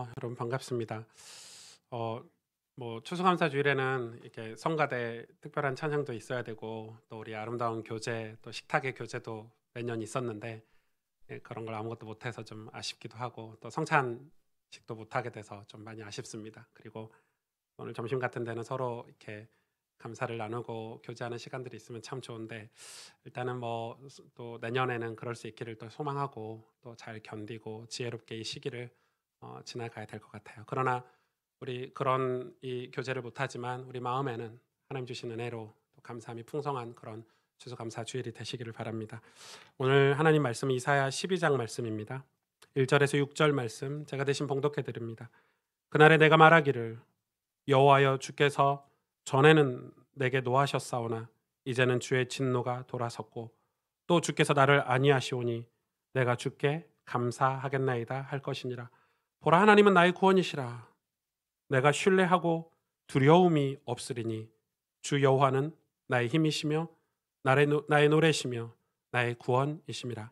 여러분 반갑습니다. 어, 추수감사 주일에는 이렇게 성가대 특별한 찬양도 있어야 되고 또 우리 아름다운 교제 또 식탁의 교제도 매년 있었는데 그런 걸 아무것도 못해서 좀 아쉽기도 하고 또 성찬식도 못하게 돼서 좀 많이 아쉽습니다. 그리고 오늘 점심 같은 데는 서로 이렇게 감사를 나누고 교제하는 시간들이 있으면 참 좋은데 일단은 또 내년에는 그럴 수 있기를 또 소망하고 또 잘 견디고 지혜롭게 이 시기를 지나가야 될 것 같아요. 그러나 우리 그런 이 교제를 못하지만 우리 마음에는 하나님 주신 은혜로 또 감사함이 풍성한 그런 추수감사 주일이 되시기를 바랍니다. 오늘 하나님 말씀은 이사야 12장 말씀입니다. 1절에서 6절 말씀 제가 대신 봉독해 드립니다. 그날에 내가 말하기를 여호와여 주께서 전에는 내게 노하셨사오나 이제는 주의 진노가 돌아섰고 또 주께서 나를 아니하시오니 내가 주께 감사하겠나이다 할 것이니라. 보라 하나님은 나의 구원이시라. 내가 신뢰하고 두려움이 없으리니 주 여호와는 나의 힘이시며 나의 노래시며 나의 구원이심이라.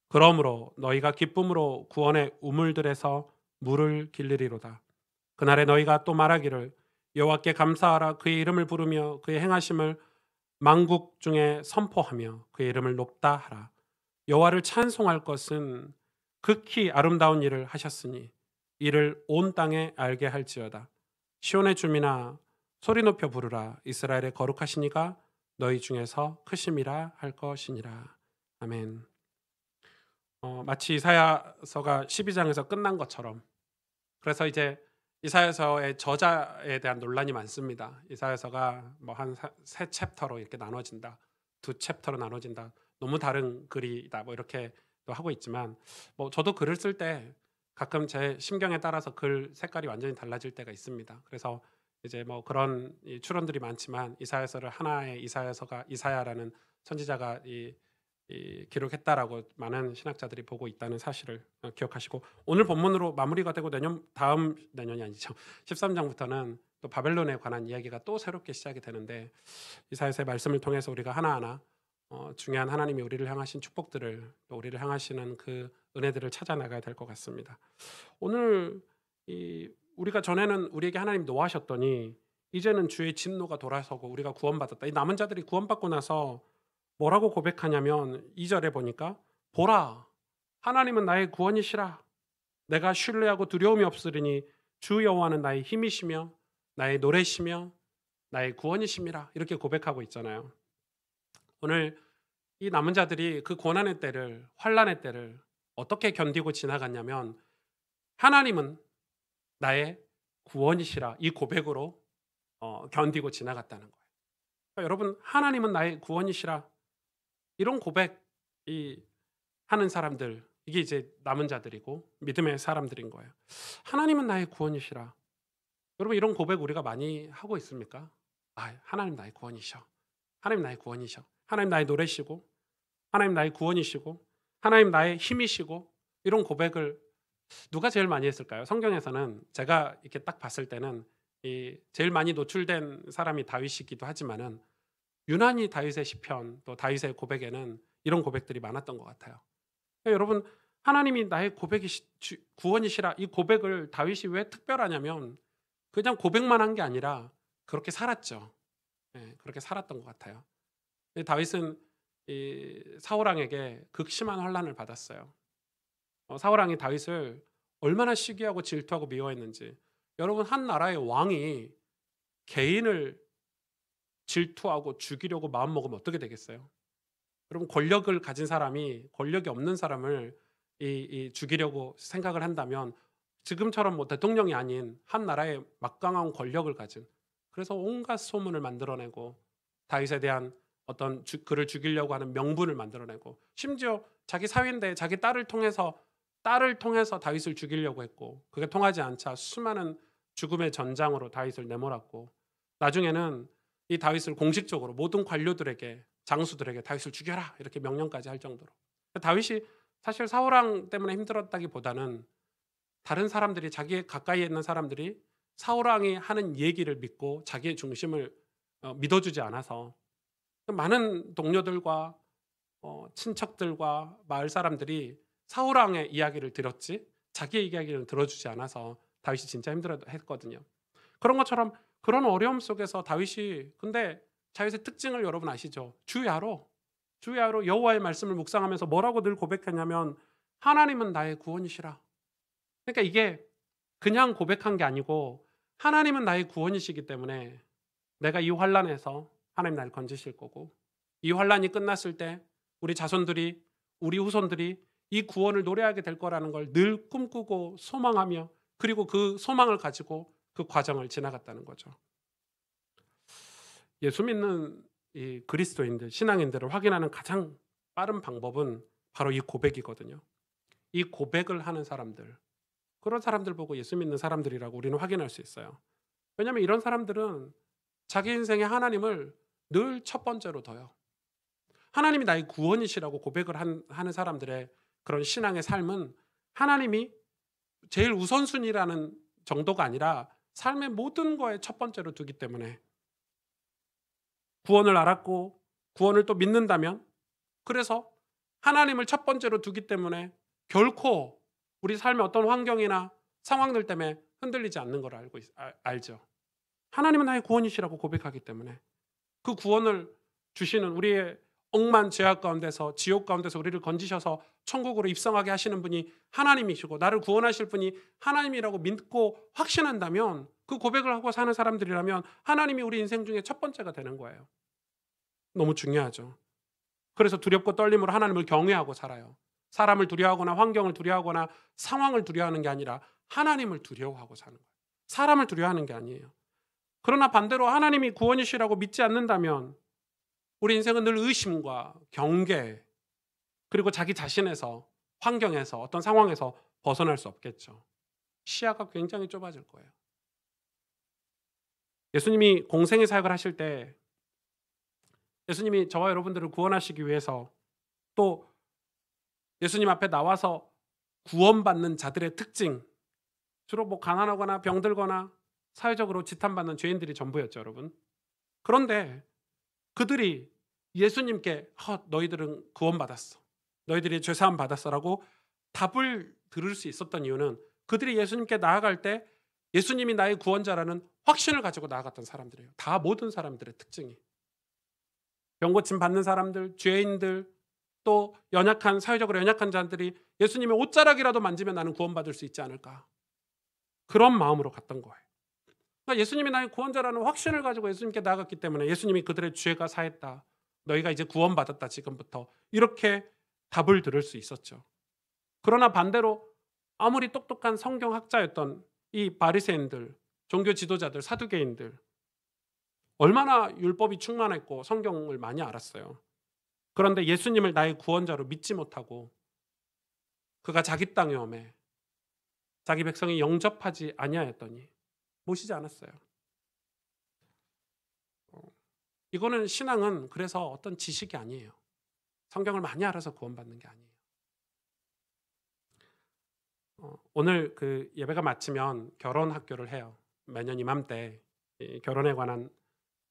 그러므로 너희가 기쁨으로 구원의 우물들에서 물을 길르리로다. 그날에 너희가 또 말하기를 여호와께 감사하라. 그의 이름을 부르며 그의 행하심을 만국 중에 선포하며 그의 이름을 높다 하라. 여호와를 찬송할 것은 극히 아름다운 일을 하셨으니 이를 온 땅에 알게 할지어다. 시온의 주민아 소리 높여 부르라. 이스라엘의 거룩하시니가 너희 중에서 크심이라 할 것이니라. 아멘. 마치 이사야서가 12장에서 끝난 것처럼 그래서 이제 이사야서의 저자에 대한 논란이 많습니다. 이사야서가 한 세 챕터로 이렇게 나눠진다. 두 챕터로 나눠진다. 너무 다른 글이다. 이렇게 또 하고 있지만 저도 글을 쓸 때 가끔 제 심경에 따라서 글 색깔이 완전히 달라질 때가 있습니다. 그래서 이제 그런 추론들이 많지만 이사야서를 하나의 이사야서가 이사야라는 선지자가 기록했다라고 많은 신학자들이 보고 있다는 사실을 기억하시고 오늘 본문으로 마무리가 되고 다음 내년이 아니죠. 13장부터는 또 바벨론에 관한 이야기가 또 새롭게 시작이 되는데 이사야서의 말씀을 통해서 우리가 하나하나 중요한 하나님이 우리를 향하신 축복들을 또 우리를 향하시는 그 은혜들을 찾아 나가야 될 것 같습니다. 오늘 우리가 전에는 우리에게 하나님 노하셨더니 이제는 주의 진노가 돌아서고 우리가 구원받았다. 이 남은 자들이 구원받고 나서 뭐라고 고백하냐면 2절에 보니까 보라 하나님은 나의 구원이시라. 내가 신뢰하고 두려움이 없으리니 주 여호와는 나의 힘이시며 나의 노래시며 나의 구원이심이라. 이렇게 고백하고 있잖아요. 오늘 이 남은 자들이 그 고난의 때를 환난의 때를 어떻게 견디고 지나갔냐면 하나님은 나의 구원이시라. 이 고백으로 견디고 지나갔다는 거예요. 그러니까 여러분 하나님은 나의 구원이시라. 이런 고백이 하는 사람들 이게 이제 남은 자들이고 믿음의 사람들인 거예요. 하나님은 나의 구원이시라. 여러분 이런 고백 우리가 많이 하고 있습니까? 하나님 나의 구원이셔. 하나님 나의 구원이셔. 하나님 나의 노래시고 하나님 나의 구원이시고 하나님 나의 힘이시고 이런 고백을 누가 제일 많이 했을까요? 성경에서는 제가 이렇게 딱 봤을 때는 제일 많이 노출된 사람이 다윗이기도 하지만은 유난히 다윗의 시편 또 다윗의 고백에는 이런 고백들이 많았던 것 같아요. 그러니까 여러분 하나님이 나의 구원이시라 이 고백을 다윗이 왜 특별하냐면 그냥 고백만 한 게 아니라 그렇게 살았죠. 그렇게 살았던 것 같아요. 다윗은 사울 왕에게 극심한 환난을 받았어요. 사울 왕이 다윗을 얼마나 시기하고 질투하고 미워했는지. 여러분 한 나라의 왕이 개인을 질투하고 죽이려고 마음먹으면 어떻게 되겠어요? 여러분 권력을 가진 사람이 권력이 없는 사람을 죽이려고 생각을 한다면 지금처럼 대통령이 아닌 한 나라의 막강한 권력을 가진 그래서 온갖 소문을 만들어내고 다윗에 대한 어떤 그를 죽이려고 하는 명분을 만들어내고 심지어 자기 사위인데 자기 딸을 통해서 다윗을 죽이려고 했고 그게 통하지 않자 수많은 죽음의 전장으로 다윗을 내몰았고 나중에는 이 다윗을 공식적으로 모든 관료들에게 장수들에게 다윗을 죽여라 이렇게 명령까지 할 정도로 다윗이 사실 사울왕 때문에 힘들었다기보다는 다른 사람들이 자기 가까이에 있는 사람들이 사울왕이 하는 얘기를 믿고 자기의 중심을 믿어주지 않아서 많은 동료들과 친척들과 마을 사람들이 사울왕의 이야기를 들었지 자기의 이야기를 들어주지 않아서 다윗이 진짜 힘들어했거든요. 그런 것처럼 그런 어려움 속에서 다윗이 근데 다윗의 특징을 여러분 아시죠? 주야로 여호와의 말씀을 묵상하면서 뭐라고 늘 고백했냐면 하나님은 나의 구원이시라. 그러니까 이게 그냥 고백한 게 아니고 하나님은 나의 구원이시기 때문에 내가 이 환난에서 하나님 나를 건지실 거고 이 환난이 끝났을 때 우리 자손들이 우리 후손들이 이 구원을 노래하게 될 거라는 걸 늘 꿈꾸고 소망하며 그리고 그 소망을 가지고 그 과정을 지나갔다는 거죠. 예수 믿는 이 그리스도인들, 신앙인들을 확인하는 가장 빠른 방법은 바로 이 고백이거든요. 이 고백을 하는 사람들, 그런 사람들 보고 예수 믿는 사람들이라고 우리는 확인할 수 있어요. 왜냐하면 이런 사람들은 자기 인생의 하나님을 늘 첫 번째로 둬요. 하나님이 나의 구원이시라고 고백을 하는 사람들의 그런 신앙의 삶은 하나님이 제일 우선순위라는 정도가 아니라 삶의 모든 거에 첫 번째로 두기 때문에 구원을 알았고 구원을 또 믿는다면 그래서 하나님을 첫 번째로 두기 때문에 결코 우리 삶의 어떤 환경이나 상황들 때문에 흔들리지 않는 걸 알죠. 하나님은 나의 구원이시라고 고백하기 때문에 그 구원을 주시는 우리의 억만 죄악 가운데서 지옥 가운데서 우리를 건지셔서 천국으로 입성하게 하시는 분이 하나님이시고 나를 구원하실 분이 하나님이라고 믿고 확신한다면 그 고백을 하고 사는 사람들이라면 하나님이 우리 인생 중에 첫 번째가 되는 거예요. 너무 중요하죠. 그래서 두렵고 떨림으로 하나님을 경외하고 살아요. 사람을 두려워하거나 환경을 두려워하거나 상황을 두려워하는 게 아니라 하나님을 두려워하고 사는 거예요. 사람을 두려워하는 게 아니에요. 그러나 반대로 하나님이 구원이시라고 믿지 않는다면 우리 인생은 늘 의심과 경계 그리고 자기 자신에서 환경에서 어떤 상황에서 벗어날 수 없겠죠. 시야가 굉장히 좁아질 거예요. 예수님이 공생의 사역을 하실 때 예수님이 저와 여러분들을 구원하시기 위해서 또 예수님 앞에 나와서 구원받는 자들의 특징 주로 뭐 가난하거나 병들거나 사회적으로 지탄받는 죄인들이 전부였죠, 여러분. 그런데 그들이 예수님께 너희들은 구원받았어. 너희들이 죄사함 받았어라고 답을 들을 수 있었던 이유는 그들이 예수님께 나아갈 때 예수님이 나의 구원자라는 확신을 가지고 나아갔던 사람들이에요. 다 모든 사람들의 특징이. 병고침 받는 사람들, 죄인들, 또 사회적으로 연약한 자들이 예수님의 옷자락이라도 만지면 나는 구원받을 수 있지 않을까. 그런 마음으로 갔던 거예요. 그러니까 예수님이 나의 구원자라는 확신을 가지고 예수님께 나아갔기 때문에 예수님이 그들의 죄가 사했다. 너희가 이제 구원받았다 지금부터. 이렇게 답을 들을 수 있었죠. 그러나 반대로 아무리 똑똑한 성경학자였던 이 바리새인들, 종교 지도자들, 사두개인들 얼마나 율법이 충만했고 성경을 많이 알았어요. 그런데 예수님을 나의 구원자로 믿지 못하고 그가 자기 땅에 오매 자기 백성이 영접하지 아니하였더니 모시지 않았어요. 이거는 신앙은 그래서 어떤 지식이 아니에요. 성경을 많이 알아서 구원받는 게 아니에요. 오늘 그 예배가 마치면 결혼 학교를 해요. 매년 이맘때 결혼에 관한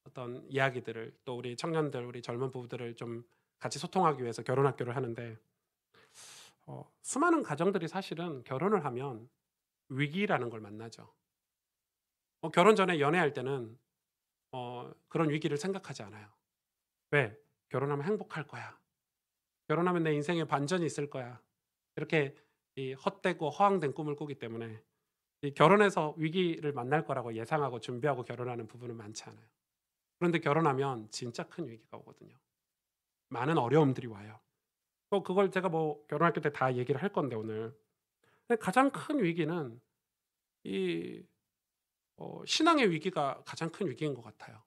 어떤 이야기들을 또 우리 청년들, 우리 젊은 부부들을 좀 같이 소통하기 위해서 결혼 학교를 하는데 수많은 가정들이 사실은 결혼을 하면 위기라는 걸 만나죠. 결혼 전에 연애할 때는 그런 위기를 생각하지 않아요. 왜? 결혼하면 행복할 거야. 결혼하면 내 인생에 반전이 있을 거야. 이렇게 이 헛되고 허황된 꿈을 꾸기 때문에 이 결혼해서 위기를 만날 거라고 예상하고 준비하고 결혼하는 부부는 많지 않아요. 그런데 결혼하면 진짜 큰 위기가 오거든요. 많은 어려움들이 와요. 또 그걸 제가 뭐 결혼학교 때 다 얘기를 할 건데 오늘. 근데 가장 큰 위기는 이 신앙의 위기가 가장 큰 위기인 것 같아요.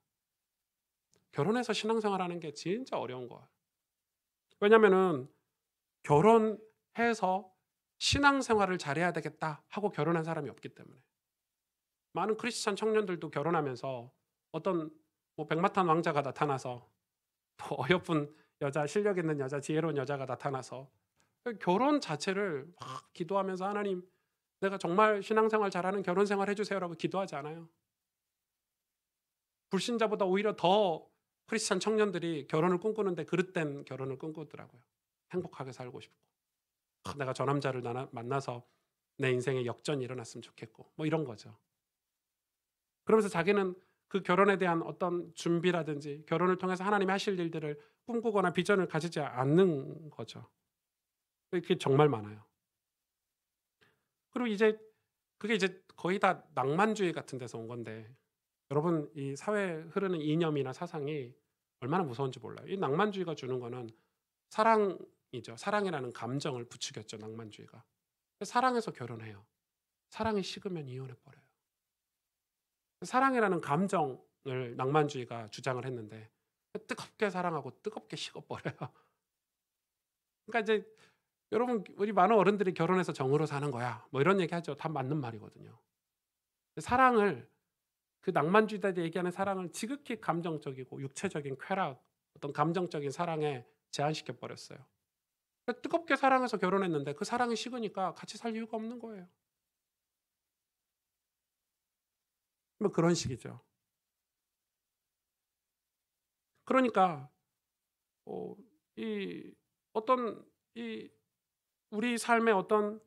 결혼해서 신앙생활하는 게 진짜 어려운 거예요. 왜냐면은 결혼해서 신앙생활을 잘해야 되겠다 하고 결혼한 사람이 없기 때문에. 많은 크리스찬 청년들도 결혼하면서 어떤 뭐 백마탄 왕자가 나타나서 또 어여쁜 여자, 실력 있는 여자, 지혜로운 여자가 나타나서 결혼 자체를 막 기도하면서 하나님 내가 정말 신앙생활 잘하는 결혼생활 해주세요라고 기도하지 않아요. 불신자보다 오히려 더 크리스찬 청년들이 결혼을 꿈꾸는데 그릇된 결혼을 꿈꾸더라고요. 행복하게 살고 싶고 내가 저 남자를 만나서 내 인생에 역전이 일어났으면 좋겠고 뭐 이런 거죠. 그러면서 자기는 그 결혼에 대한 어떤 준비라든지 결혼을 통해서 하나님이 하실 일들을 꿈꾸거나 비전을 가지지 않는 거죠. 그게 정말 많아요. 그리고 이제 그게 이제 거의 다 낭만주의 같은 데서 온 건데 여러분 이 사회에 흐르는 이념이나 사상이 얼마나 무서운지 몰라요. 이 낭만주의가 주는 거는 사랑이죠. 사랑이라는 감정을 부추겼죠. 낭만주의가. 사랑해서 결혼해요. 사랑이 식으면 이혼해버려요. 사랑이라는 감정을 낭만주의가 주장을 했는데 뜨겁게 사랑하고 뜨겁게 식어버려요. 그러니까 이제 여러분 우리 많은 어른들이 결혼해서 정으로 사는 거야 뭐 이런 얘기 하죠. 다 맞는 말이거든요. 사랑을 그 낭만주의자들이 얘기하는 사랑을 지극히 감정적이고 육체적인 쾌락 어떤 감정적인 사랑에 제한시켜 버렸어요. 뜨겁게 사랑해서 결혼했는데 그 사랑이 식으니까 같이 살 이유가 없는 거예요. 뭐 그런 식이죠. 그러니까 이 어떤 이 우리 삶의 어떤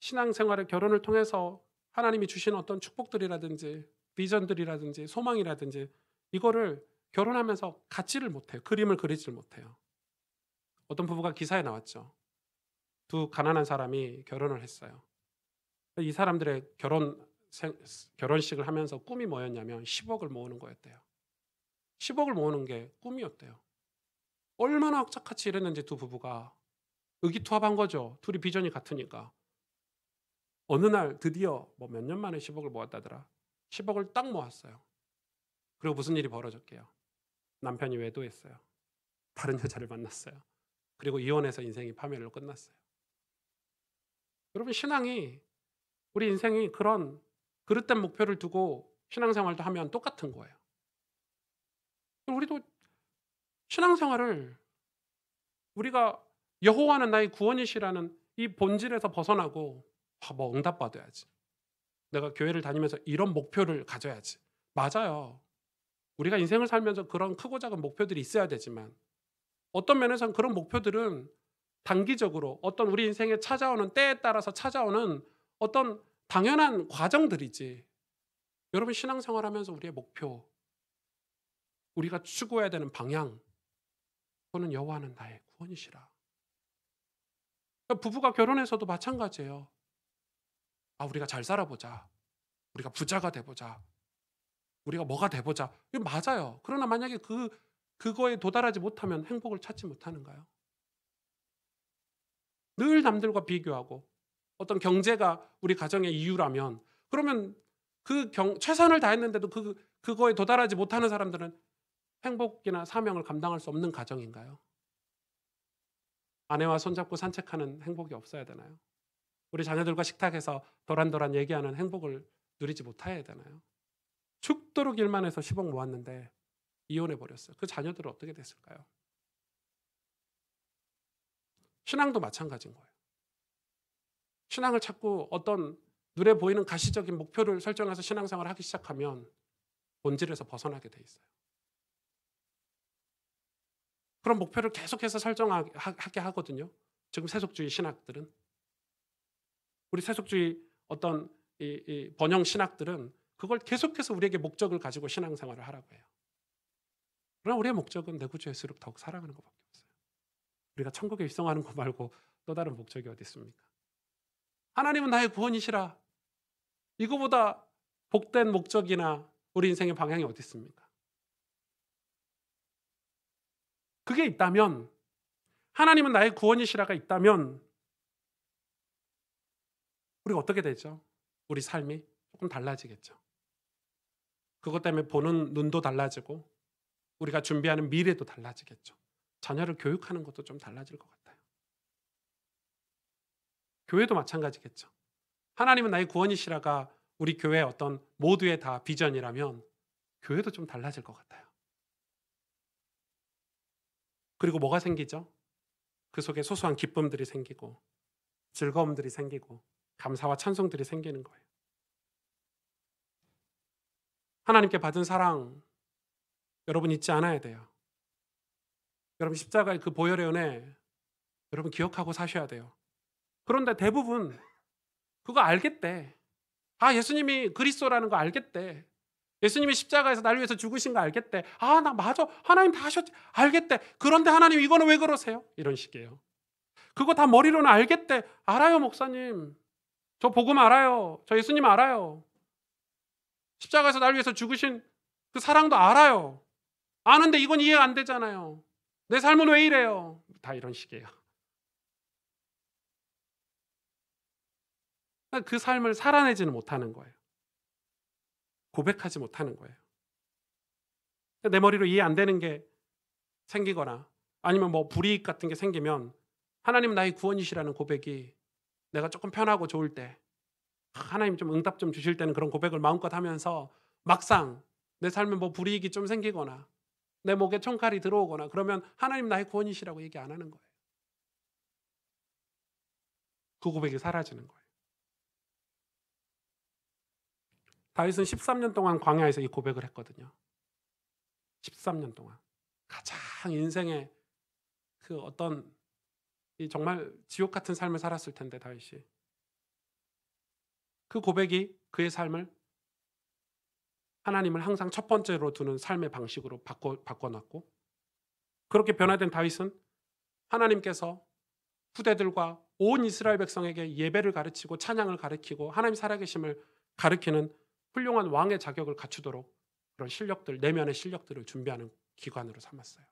신앙생활의 결혼을 통해서 하나님이 주신 어떤 축복들이라든지 비전들이라든지 소망이라든지 이거를 결혼하면서 갖지를 못해요. 그림을 그리질 못해요. 어떤 부부가 기사에 나왔죠. 두 가난한 사람이 결혼을 했어요. 이 사람들의 결혼식을 하면서 꿈이 뭐였냐면 10억을 모으는 거였대요. 10억을 모으는 게 꿈이었대요. 얼마나 악착같이 일했는지 두 부부가 의기투합한 거죠. 둘이 비전이 같으니까. 어느 날 드디어 뭐 몇 년 만에 10억을 모았다더라. 10억을 딱 모았어요. 그리고 무슨 일이 벌어졌게요. 남편이 외도했어요. 다른 여자를 만났어요. 그리고 이혼해서 인생이 파멸로 끝났어요. 여러분 신앙이 우리 인생이 그런 그릇된 목표를 두고 신앙생활도 하면 똑같은 거예요. 우리도 신앙생활을 우리가 여호와는 나의 구원이시라는 이 본질에서 벗어나고 뭐 응답받아야지. 내가 교회를 다니면서 이런 목표를 가져야지. 맞아요. 우리가 인생을 살면서 그런 크고 작은 목표들이 있어야 되지만 어떤 면에서는 그런 목표들은 단기적으로 어떤 우리 인생에 찾아오는 때에 따라서 찾아오는 어떤 당연한 과정들이지. 여러분 신앙생활하면서 우리의 목표, 우리가 추구해야 되는 방향, 그거는 여호와는 나의 구원이시라. 부부가 결혼해서도 마찬가지예요. 우리가 잘 살아보자. 우리가 부자가 돼보자. 우리가 뭐가 돼보자. 이거 맞아요. 그러나 만약에 그거에 도달하지 못하면 행복을 찾지 못하는가요? 늘 남들과 비교하고 어떤 경제가 우리 가정의 이유라면 그러면 최선을 다했는데도 그거에 도달하지 못하는 사람들은 행복이나 사명을 감당할 수 없는 가정인가요? 아내와 손잡고 산책하는 행복이 없어야 되나요? 우리 자녀들과 식탁에서 도란도란 얘기하는 행복을 누리지 못해야 되나요? 죽도록 일만 해서 10억 모았는데 이혼해버렸어요. 그 자녀들은 어떻게 됐을까요? 신앙도 마찬가지인 거예요. 신앙을 찾고 어떤 눈에 보이는 가시적인 목표를 설정해서 신앙생활을 하기 시작하면 본질에서 벗어나게 돼 있어요. 그런 목표를 계속해서 설정하게 하거든요. 지금 세속주의 신학들은. 우리 세속주의 어떤 이 번영 신학들은 그걸 계속해서 우리에게 목적을 가지고 신앙생활을 하라고 해요. 그러나 우리의 목적은 내 구주 예수를 더욱 사랑하는 것밖에 없어요. 우리가 천국에 입성하는 것 말고 또 다른 목적이 어디 있습니까? 하나님은 나의 구원이시라. 이거보다 복된 목적이나 우리 인생의 방향이 어디 있습니까? 그게 있다면 하나님은 나의 구원이시라가 있다면 우리가 어떻게 되죠? 우리 삶이 조금 달라지겠죠. 그것 때문에 보는 눈도 달라지고 우리가 준비하는 미래도 달라지겠죠. 자녀를 교육하는 것도 좀 달라질 것 같아요. 교회도 마찬가지겠죠. 하나님은 나의 구원이시라가 우리 교회의 어떤 모두의 다 비전이라면 교회도 좀 달라질 것 같아요. 그리고 뭐가 생기죠? 그 속에 소소한 기쁨들이 생기고 즐거움들이 생기고 감사와 찬송들이 생기는 거예요. 하나님께 받은 사랑 여러분 잊지 않아야 돼요. 여러분 십자가의 그 보혈의 은혜 여러분 기억하고 사셔야 돼요. 그런데 대부분 그거 알겠대. 아, 예수님이 그리스도라는 거 알겠대. 예수님이 십자가에서 날 위해서 죽으신 거 알겠대. 아, 나 맞아. 하나님 다 하셨지. 알겠대. 그런데 하나님 이거는 왜 그러세요? 이런 식이에요. 그거 다 머리로는 알겠대. 알아요, 목사님. 저 복음 알아요. 저 예수님 알아요. 십자가에서 날 위해서 죽으신 그 사랑도 알아요. 아는데 이건 이해 안 되잖아요. 내 삶은 왜 이래요? 다 이런 식이에요. 그 삶을 살아내지는 못하는 거예요. 고백하지 못하는 거예요. 내 머리로 이해 안 되는 게 생기거나 아니면 뭐 불이익 같은 게 생기면 하나님 나의 구원이시라는 고백이 내가 조금 편하고 좋을 때 하나님 좀 응답 좀 주실 때는 그런 고백을 마음껏 하면서 막상 내 삶에 뭐 불이익이 좀 생기거나 내 목에 총칼이 들어오거나 그러면 하나님 나의 구원이시라고 얘기 안 하는 거예요. 그 고백이 사라지는 거예요. 다윗은 13년 동안 광야에서 이 고백을 했거든요. 13년 동안. 가장 인생의 그 어떤 정말 지옥 같은 삶을 살았을 텐데 다윗이. 그 고백이 그의 삶을 하나님을 항상 첫 번째로 두는 삶의 방식으로 바꿔놨고 그렇게 변화된 다윗은 하나님께서 후대들과 온 이스라엘 백성에게 예배를 가르치고 찬양을 가르치고 하나님 살아계심을 가르치는 훌륭한 왕의 자격을 갖추도록 그런 실력들, 내면의 실력들을 준비하는 기관으로 삼았어요.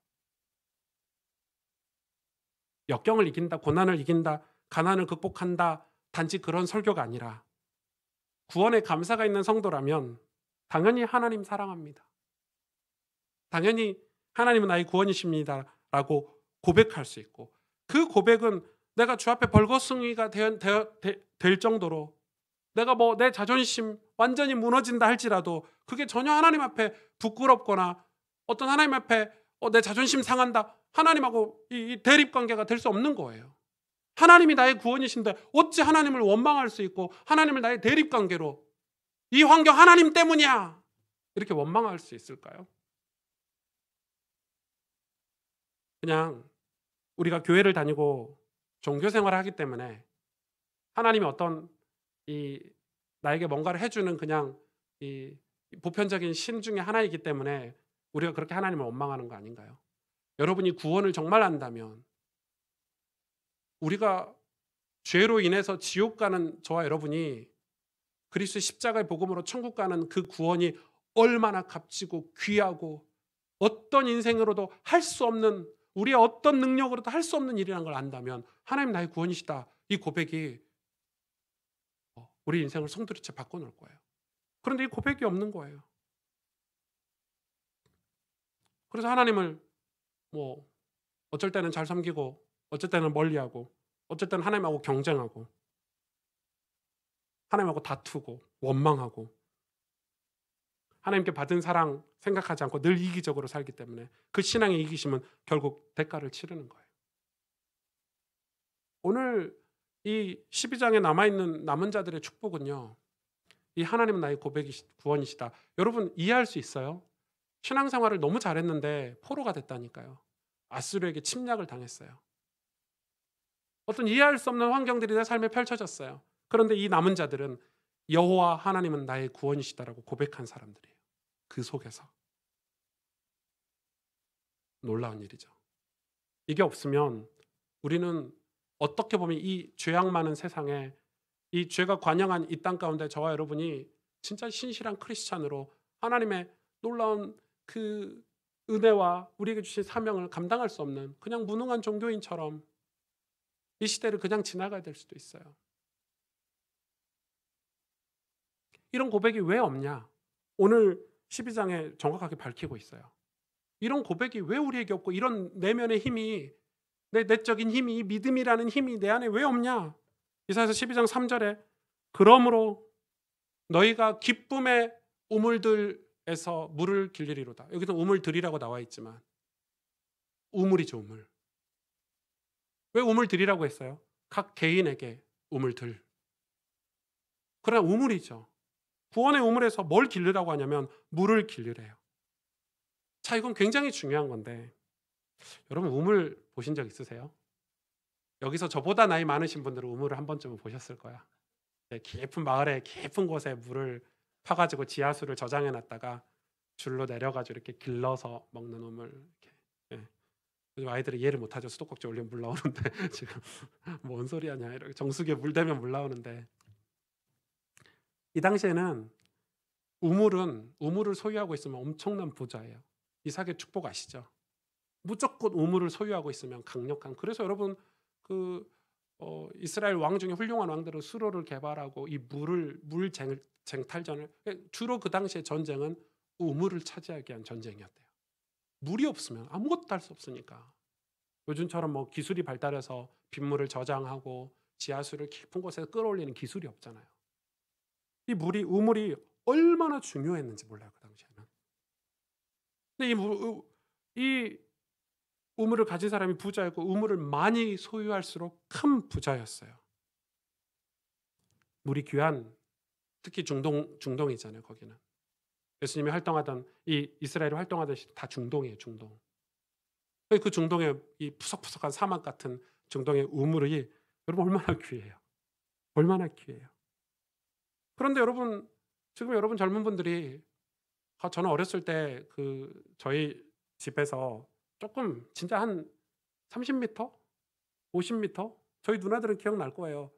역경을 이긴다, 고난을 이긴다, 가난을 극복한다, 단지 그런 설교가 아니라 구원에 감사가 있는 성도라면 당연히 하나님 사랑합니다. 당연히 하나님은 나의 구원이십니다 라고 고백할 수 있고 그 고백은 내가 주 앞에 벌거숭이가 될 정도로 내가 뭐 내 자존심 완전히 무너진다 할지라도 그게 전혀 하나님 앞에 부끄럽거나 어떤 하나님 앞에 내 자존심 상한다 하나님하고 이 대립관계가 될 수 없는 거예요. 하나님이 나의 구원이신데 어찌 하나님을 원망할 수 있고 하나님을 나의 대립관계로 이 환경 하나님 때문이야 이렇게 원망할 수 있을까요? 그냥 우리가 교회를 다니고 종교생활을 하기 때문에 하나님이 어떤 나에게 뭔가를 해주는 그냥 이 보편적인 신 중에 하나이기 때문에 우리가 그렇게 하나님을 원망하는 거 아닌가요? 여러분이 구원을 정말 안다면 우리가 죄로 인해서 지옥 가는 저와 여러분이 그리스도의 십자가의 복음으로 천국 가는 그 구원이 얼마나 값지고 귀하고 어떤 인생으로도 할 수 없는 우리의 어떤 능력으로도 할 수 없는 일이라는 걸 안다면 하나님 나의 구원이시다 이 고백이 우리 인생을 송두리째 바꿔놓을 거예요. 그런데 이 고백이 없는 거예요. 그래서 하나님을 뭐 어쩔 때는 잘 섬기고 어쩔 때는 멀리하고 어쩔 때는 하나님하고 경쟁하고 하나님하고 다투고 원망하고 하나님께 받은 사랑 생각하지 않고 늘 이기적으로 살기 때문에 그 신앙의 이기심은 결국 대가를 치르는 거예요. 오늘 이 12장에 남아있는 남은 자들의 축복은요. 이 하나님은 나의 고백이 구원이시다. 여러분 이해할 수 있어요? 신앙생활을 너무 잘했는데 포로가 됐다니까요. 아수르에게 침략을 당했어요. 어떤 이해할 수 없는 환경들이 내 삶에 펼쳐졌어요. 그런데 이 남은 자들은 여호와 하나님은 나의 구원이시다라고 고백한 사람들이에요. 그 속에서. 놀라운 일이죠. 이게 없으면 우리는 어떻게 보면 이 죄악 많은 세상에 이 죄가 관영한 이 땅 가운데 저와 여러분이 진짜 신실한 크리스찬으로 하나님의 놀라운 그 은혜와 우리에게 주신 사명을 감당할 수 없는 그냥 무능한 종교인처럼 이 시대를 그냥 지나가야 될 수도 있어요. 이런 고백이 왜 없냐? 오늘 12장에 정확하게 밝히고 있어요. 이런 고백이 왜 우리에게 없고 이런 내면의 힘이 내 내적인 힘이 믿음이라는 힘이 내 안에 왜 없냐? 이사야서 12장 3절에 그러므로 너희가 기쁨의 우물들에서 물을 길리리로다. 여기서 우물들이라고 나와 있지만 우물이죠, 우물. 왜 우물들이라고 했어요? 각 개인에게 우물들. 그러나 우물이죠. 구원의 우물에서 뭘 길르라고 하냐면 물을 길르래요. 자, 이건 굉장히 중요한 건데 여러분 우물 보신 적 있으세요? 여기서 저보다 나이 많으신 분들은 우물을 한 번쯤은 보셨을 거야. 깊은 마을의 깊은 곳에 물을 파가지고 지하수를 저장해 놨다가 줄로 내려가지고 이렇게 길러서 먹는 우물. 이렇게. 예. 요즘 아이들이 이해를 못하죠. 수도꼭지 올리면 물 나오는데 지금 뭔 소리 하냐 이렇게 정수기에 물 대면 물 나오는데, 이 당시에는 우물을 소유하고 있으면 엄청난 부자예요. 이삭의 축복 아시죠? 무조건 우물을 소유하고 있으면 강력한. 그래서 여러분 이스라엘 왕 중에 훌륭한 왕들은 수로를 개발하고 이 물 쟁탈전을, 주로 그 당시의 전쟁은 우물을 차지하기 위한 전쟁이었대요. 물이 없으면 아무것도 할 수 없으니까. 요즘처럼 뭐 기술이 발달해서 빗물을 저장하고 지하수를 깊은 곳에서 끌어올리는 기술이 없잖아요. 이 우물이 얼마나 중요했는지 몰라요, 그 당시에는. 근데 이 우물을 가진 사람이 부자였고 우물을 많이 소유할수록 큰 부자였어요. 물이 귀한, 특히 중동이잖아요, 거기는. 예수님이 활동하던, 이 이스라엘이 활동하던 다 중동이에요, 중동. 그 중동의 이 푸석푸석한 사막 같은 중동의 우물이 여러분 얼마나 귀해요. 얼마나 귀해요. 그런데 여러분, 지금 여러분 젊은 분들이, 저는 어렸을 때 저희 집에서 조금 진짜 한 30m, 50m, 저희 누나들은 기억날 거예요.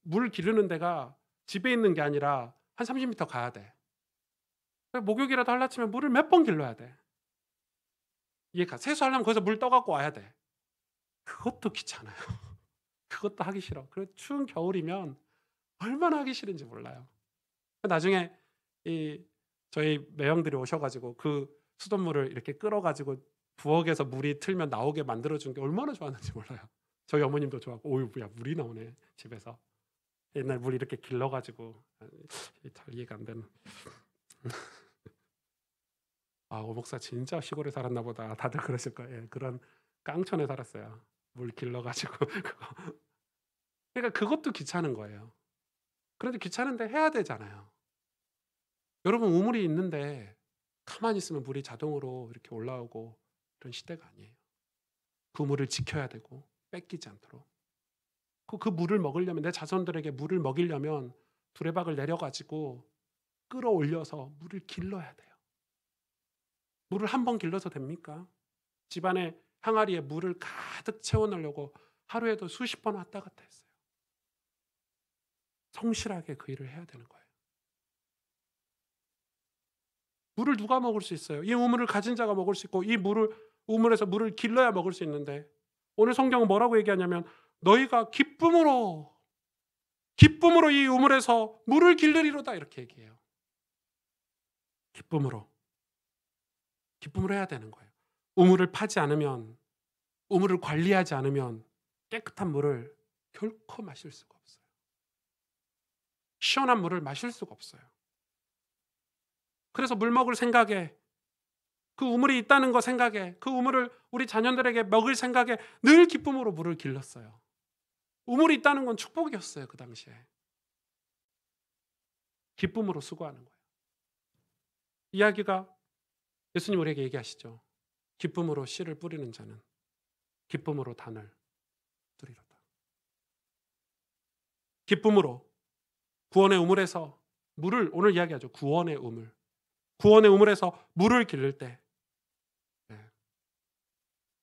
물 기르는 데가 집에 있는 게 아니라 한 30m 가야 돼. 목욕이라도 하려 치면 물을 몇 번 길러야 돼. 세수하려면 거기서 물 떠갖고 와야 돼. 그것도 귀찮아요. 그것도 하기 싫어. 그리고 추운 겨울이면 얼마나 하기 싫은지 몰라요. 나중에 저희 매형들이 오셔가지고 그 수돗물을 이렇게 끌어가지고 부엌에서 물이 틀면 나오게 만들어준 게 얼마나 좋았는지 몰라요. 저희 어머님도 좋아하고, 오유 뭐야 물이 나오네 집에서. 옛날 물 이렇게 길러가지고. 잘 이해가 안 되는. 오 목사 진짜 시골에 살았나 보다. 다들 그러실 거예요. 그런 깡촌에 살았어요. 물 길러가지고 그거. 그러니까 그것도 귀찮은 거예요. 그런데 귀찮은데 해야 되잖아요. 여러분 우물이 있는데 가만히 있으면 물이 자동으로 이렇게 올라오고 이런 시대가 아니에요. 그 물을 지켜야 되고 뺏기지 않도록. 그 물을 먹으려면, 내 자손들에게 물을 먹이려면 두레박을 내려가지고 끌어올려서 물을 길러야 돼요. 물을 한 번 길러서 됩니까? 집안에 항아리에 물을 가득 채워넣으려고 하루에도 수십 번 왔다 갔다 했어요. 성실하게 그 일을 해야 되는 거예요. 물을 누가 먹을 수 있어요? 이 우물을 가진 자가 먹을 수 있고, 이 우물에서 물을 길러야 먹을 수 있는데, 오늘 성경은 뭐라고 얘기하냐면 너희가 기쁨으로 이 우물에서 물을 길르리로다 이렇게 얘기해요. 기쁨으로 해야 되는 거예요. 우물을 파지 않으면, 우물을 관리하지 않으면 깨끗한 물을 결코 마실 수가 없어요. 시원한 물을 마실 수가 없어요. 그래서 물 먹을 생각에, 그 우물이 있다는 거 생각에, 그 우물을 우리 자녀들에게 먹을 생각에 늘 기쁨으로 물을 길렀어요. 우물이 있다는 건 축복이었어요, 그 당시에. 기쁨으로 수고하는 거예요. 이야기가, 예수님 우리에게 얘기하시죠. 기쁨으로 씨를 뿌리는 자는 기쁨으로 단을 두리로다. 기쁨으로 구원의 우물에서 물을, 오늘 이야기하죠. 구원의 우물에서 물을 기를 때,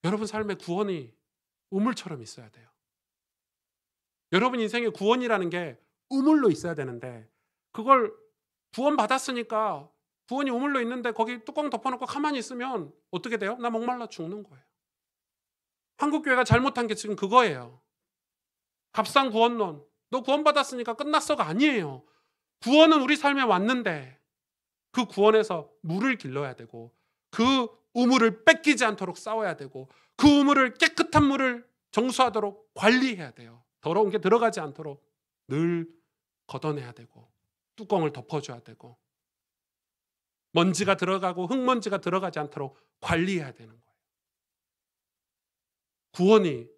여러분 삶의 구원이 우물처럼 있어야 돼요. 여러분 인생의 구원이라는 게 우물로 있어야 되는데, 그걸 구원 받았으니까 구원이 우물로 있는데 거기 뚜껑 덮어놓고 가만히 있으면 어떻게 돼요? 나 목말라 죽는 거예요. 한국교회가 잘못한 게 지금 그거예요. 값싼 구원론. 너 구원 받았으니까 끝났어가 아니에요. 구원은 우리 삶에 왔는데 그 구원에서 물을 길러야 되고, 그 우물을 뺏기지 않도록 싸워야 되고, 그 우물을, 깨끗한 물을 정수하도록 관리해야 돼요. 더러운 게 들어가지 않도록 늘 걷어내야 되고, 뚜껑을 덮어줘야 되고, 먼지가 들어가고 흙먼지가 들어가지 않도록 관리해야 되는 거예요. 구원이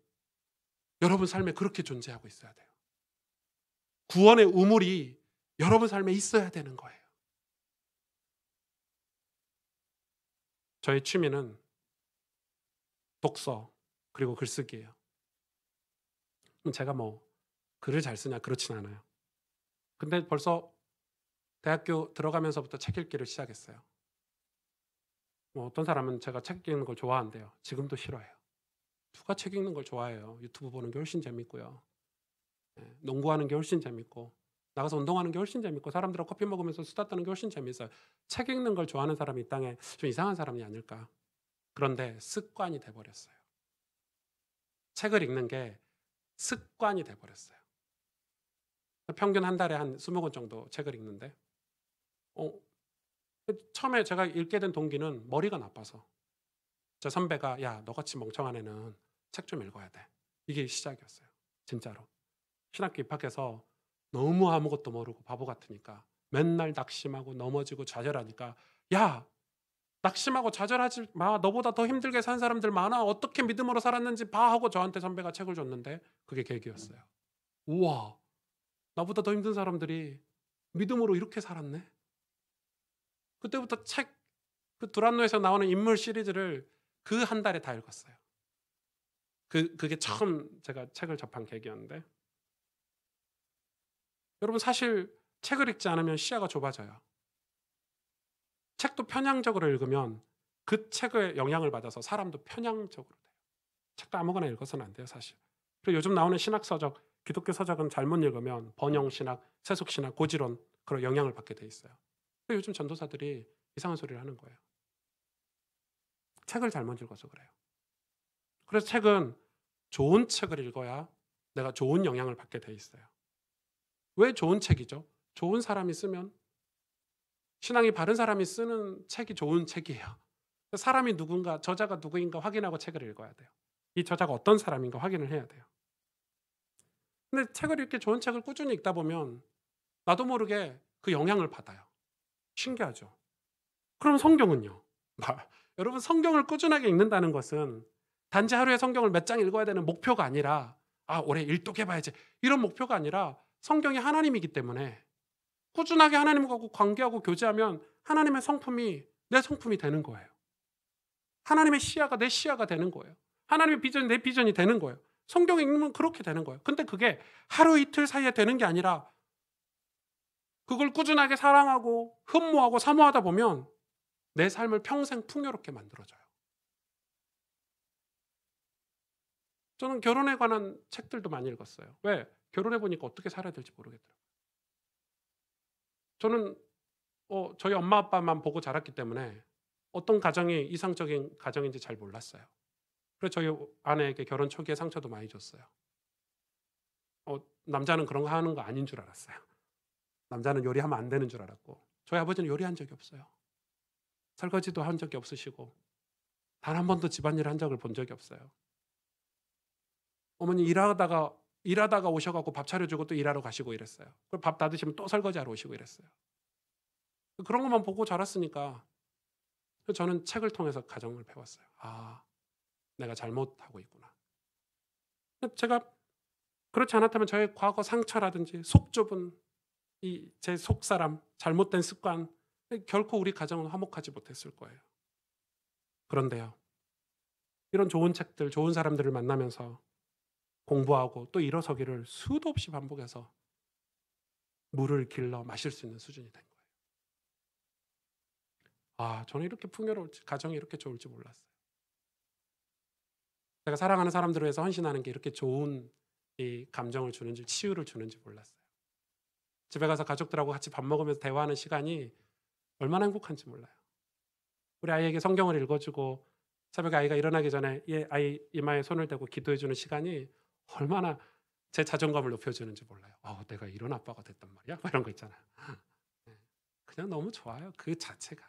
여러분 삶에 그렇게 존재하고 있어야 돼요. 구원의 우물이 여러분 삶에 있어야 되는 거예요. 저의 취미는 독서 그리고 글쓰기예요. 제가 뭐 글을 잘 쓰냐 그렇진 않아요. 근데 벌써 대학교 들어가면서부터 책 읽기를 시작했어요. 뭐 어떤 사람은 제가 책 읽는 걸 좋아한대요. 지금도 싫어해요. 누가 책 읽는 걸 좋아해요. 유튜브 보는 게 훨씬 재밌고요. 농구하는 게 훨씬 재밌고 나가서 운동하는 게 훨씬 재밌고 사람들하고 커피 먹으면서 수다 떠는 게 훨씬 재밌어요. 책 읽는 걸 좋아하는 사람이 이 땅에 좀 이상한 사람이 아닐까. 그런데 습관이 돼버렸어요. 책을 읽는 게 습관이 돼버렸어요. 평균 한 달에 한 20권 정도 책을 읽는데 처음에 제가 읽게 된 동기는 머리가 나빠서 제 선배가 야 너같이 멍청한 애는 책 좀 읽어야 돼. 이게 시작이었어요. 진짜로. 신학교 입학해서 너무 아무것도 모르고 바보 같으니까 맨날 낙심하고 넘어지고 좌절하니까 야 낙심하고 좌절하지 마. 너보다 더 힘들게 산 사람들 많아. 어떻게 믿음으로 살았는지 봐 하고 저한테 선배가 책을 줬는데 그게 계기였어요. 우와 나보다 더 힘든 사람들이 믿음으로 이렇게 살았네. 그때부터 그 두란노에서 나오는 인물 시리즈를 그 한 달에 다 읽었어요. 그게 처음 제가 책을 접한 계기였는데 여러분 사실 책을 읽지 않으면 시야가 좁아져요. 책도 편향적으로 읽으면 그 책의 영향을 받아서 사람도 편향적으로 돼요. 책도 아무거나 읽어서는 안 돼요 사실. 그리고 요즘 나오는 신학서적, 기독교 서적은 잘못 읽으면 번영신학, 세속신학, 고지론 그런 영향을 받게 돼 있어요. 요즘 전도사들이 이상한 소리를 하는 거예요. 책을 잘못 읽어서 그래요. 그래서 책은 좋은 책을 읽어야 내가 좋은 영향을 받게 돼 있어요. 왜 좋은 책이죠? 좋은 사람이 쓰면 신앙이 바른 사람이 쓰는 책이 좋은 책이에요. 사람이 누군가, 저자가 누구인가 확인하고 책을 읽어야 돼요. 이 저자가 어떤 사람인가 확인을 해야 돼요. 근데 책을 이렇게 좋은 책을 꾸준히 읽다 보면 나도 모르게 그 영향을 받아요. 신기하죠? 그럼 성경은요? 여러분 성경을 꾸준하게 읽는다는 것은 단지 하루에 성경을 몇 장 읽어야 되는 목표가 아니라 올해 일독해봐야지 이런 목표가 아니라 성경이 하나님이기 때문에 꾸준하게 하나님과 관계하고 교제하면 하나님의 성품이 내 성품이 되는 거예요. 하나님의 시야가 내 시야가 되는 거예요. 하나님의 비전이 내 비전이 되는 거예요. 성경 읽으면 그렇게 되는 거예요. 근데 그게 하루 이틀 사이에 되는 게 아니라 그걸 꾸준하게 사랑하고 흠모하고 사모하다 보면 내 삶을 평생 풍요롭게 만들어줘요. 저는 결혼에 관한 책들도 많이 읽었어요. 왜? 결혼해 보니까 어떻게 살아야 될지 모르겠더라고요. 저는 저희 엄마 아빠만 보고 자랐기 때문에 어떤 가정이 이상적인 가정인지 잘 몰랐어요. 그래서 저희 아내에게 결혼 초기에 상처도 많이 줬어요. 남자는 그런 거 하는 거 아닌 줄 알았어요. 남자는 요리하면 안 되는 줄 알았고 저희 아버지는 요리한 적이 없어요. 설거지도 한 적이 없으시고 단 한 번도 집안일을 한 적을 본 적이 없어요. 어머니 일하다가 오셔갖고 밥 차려주고 또 일하러 가시고 이랬어요. 그럼 밥 다 드시면 또 설거지하러 오시고 이랬어요. 그런 것만 보고 자랐으니까 저는 책을 통해서 가정을 배웠어요. 내가 잘못하고 있구나. 제가 그렇지 않았다면 저의 과거 상처라든지 속 좁은 제 속사람, 잘못된 습관 결코 우리 가정은 화목하지 못했을 거예요. 그런데요. 이런 좋은 책들, 좋은 사람들을 만나면서 공부하고 또 일어서기를 수도 없이 반복해서 물을 길러 마실 수 있는 수준이 된 거예요. 저는 이렇게 풍요로울지, 가정이 이렇게 좋을지 몰랐어요. 제가 사랑하는 사람들을 위해서 헌신하는 게 이렇게 좋은 이 감정을 주는지, 치유를 주는지 몰랐어요. 집에 가서 가족들하고 같이 밥 먹으면서 대화하는 시간이 얼마나 행복한지 몰라요. 우리 아이에게 성경을 읽어주고 새벽에 아이가 일어나기 전에 아이 이마에 손을 대고 기도해주는 시간이 얼마나 제 자존감을 높여주는지 몰라요. 내가 이런 아빠가 됐단 말이야? 이런 거 있잖아요. 그냥 너무 좋아요. 그 자체가.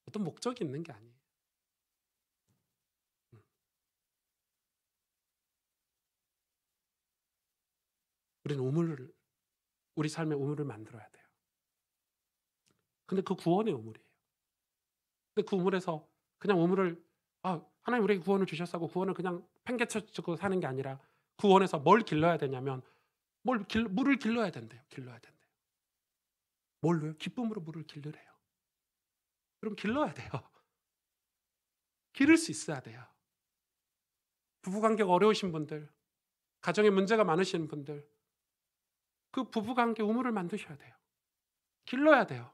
어떤 목적이 있는 게 아니에요. 우리는 우리 삶의 우물을 만들어야 돼요. 근데 그 구원의 우물이에요. 근데 그 우물에서 그냥 우물을 하나님 우리에게 구원을 주셨다고 구원을 그냥 팽개쳐주고 사는 게 아니라 구원에서 뭘 길러야 되냐면 물을 길러야 된대요. 길러야 된대요. 뭘로요? 기쁨으로 물을 길르래요. 그럼 길러야 돼요. 기를 수 있어야 돼요. 부부관계가 어려우신 분들, 가정에 문제가 많으신 분들, 그 부부관계 우물을 만드셔야 돼요. 길러야 돼요.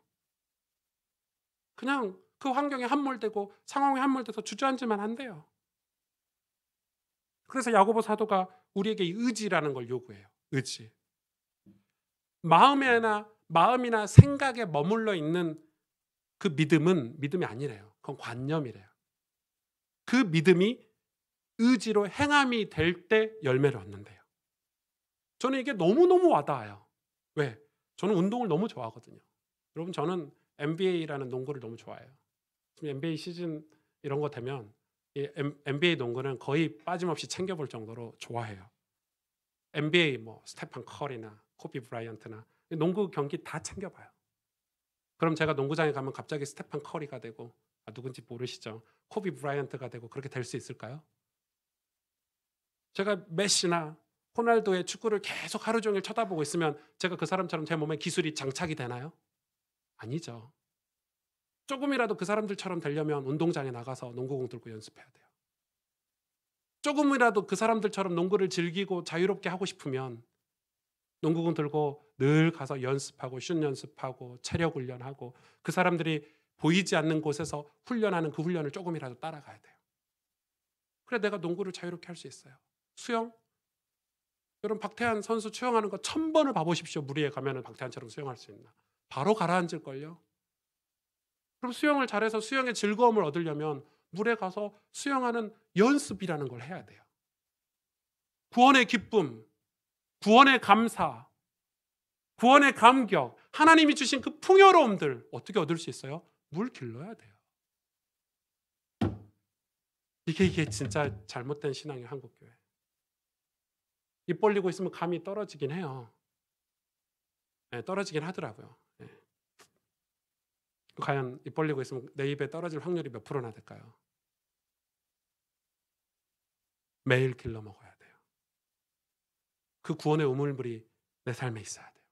그냥 그 환경에 함몰되고 상황에 함몰돼서 주저앉으면 안 돼요. 그래서 야고보 사도가 우리에게 의지라는 걸 요구해요. 의지. 마음이나 생각에 머물러 있는 그 믿음은 믿음이 아니래요. 그건 관념이래요. 그 믿음이 의지로 행함이 될 때 열매를 얻는데요. 저는 이게 너무너무 와닿아요. 왜? 저는 운동을 너무 좋아하거든요. 여러분, 저는 NBA라는 농구를 너무 좋아해요. 지금 NBA 시즌 이런 거 되면 이 NBA 농구는 거의 빠짐없이 챙겨볼 정도로 좋아해요. NBA 뭐 스테판 커리나 코비 브라이언트나 농구 경기 다 챙겨봐요. 그럼 제가 농구장에 가면 갑자기 스테판 커리가 되고, 누군지 모르시죠? 코비 브라이언트가 되고 그렇게 될 수 있을까요? 제가 메시나 호날두의 축구를 계속 하루 종일 쳐다보고 있으면 제가 그 사람처럼 제 몸에 기술이 장착이 되나요? 아니죠. 조금이라도 그 사람들처럼 되려면 운동장에 나가서 농구공 들고 연습해야 돼요. 조금이라도 그 사람들처럼 농구를 즐기고 자유롭게 하고 싶으면 농구공 들고 늘 가서 연습하고 슛 연습하고 체력 훈련하고 그 사람들이 보이지 않는 곳에서 훈련하는 그 훈련을 조금이라도 따라가야 돼요. 그래 내가 농구를 자유롭게 할 수 있어요. 수영? 여러분, 박태환 선수 수영하는 거 1000번을 봐보십시오. 물 위에 가면 박태환처럼 수영할 수 있나. 바로 가라앉을걸요. 그럼 수영을 잘해서 수영의 즐거움을 얻으려면 물에 가서 수영하는 연습이라는 걸 해야 돼요. 구원의 기쁨, 구원의 감사, 구원의 감격, 하나님이 주신 그 풍요로움들 어떻게 얻을 수 있어요? 물 길러야 돼요. 이게 진짜 잘못된 신앙이에요. 한국교회. 입 벌리고 있으면 감이 떨어지긴 해요. 네, 떨어지긴 하더라고요. 네. 과연 입 벌리고 있으면 내 입에 떨어질 확률이 몇 프로나 될까요? 매일 길러 먹어야 돼요. 그 구원의 우물물이 내 삶에 있어야 돼요.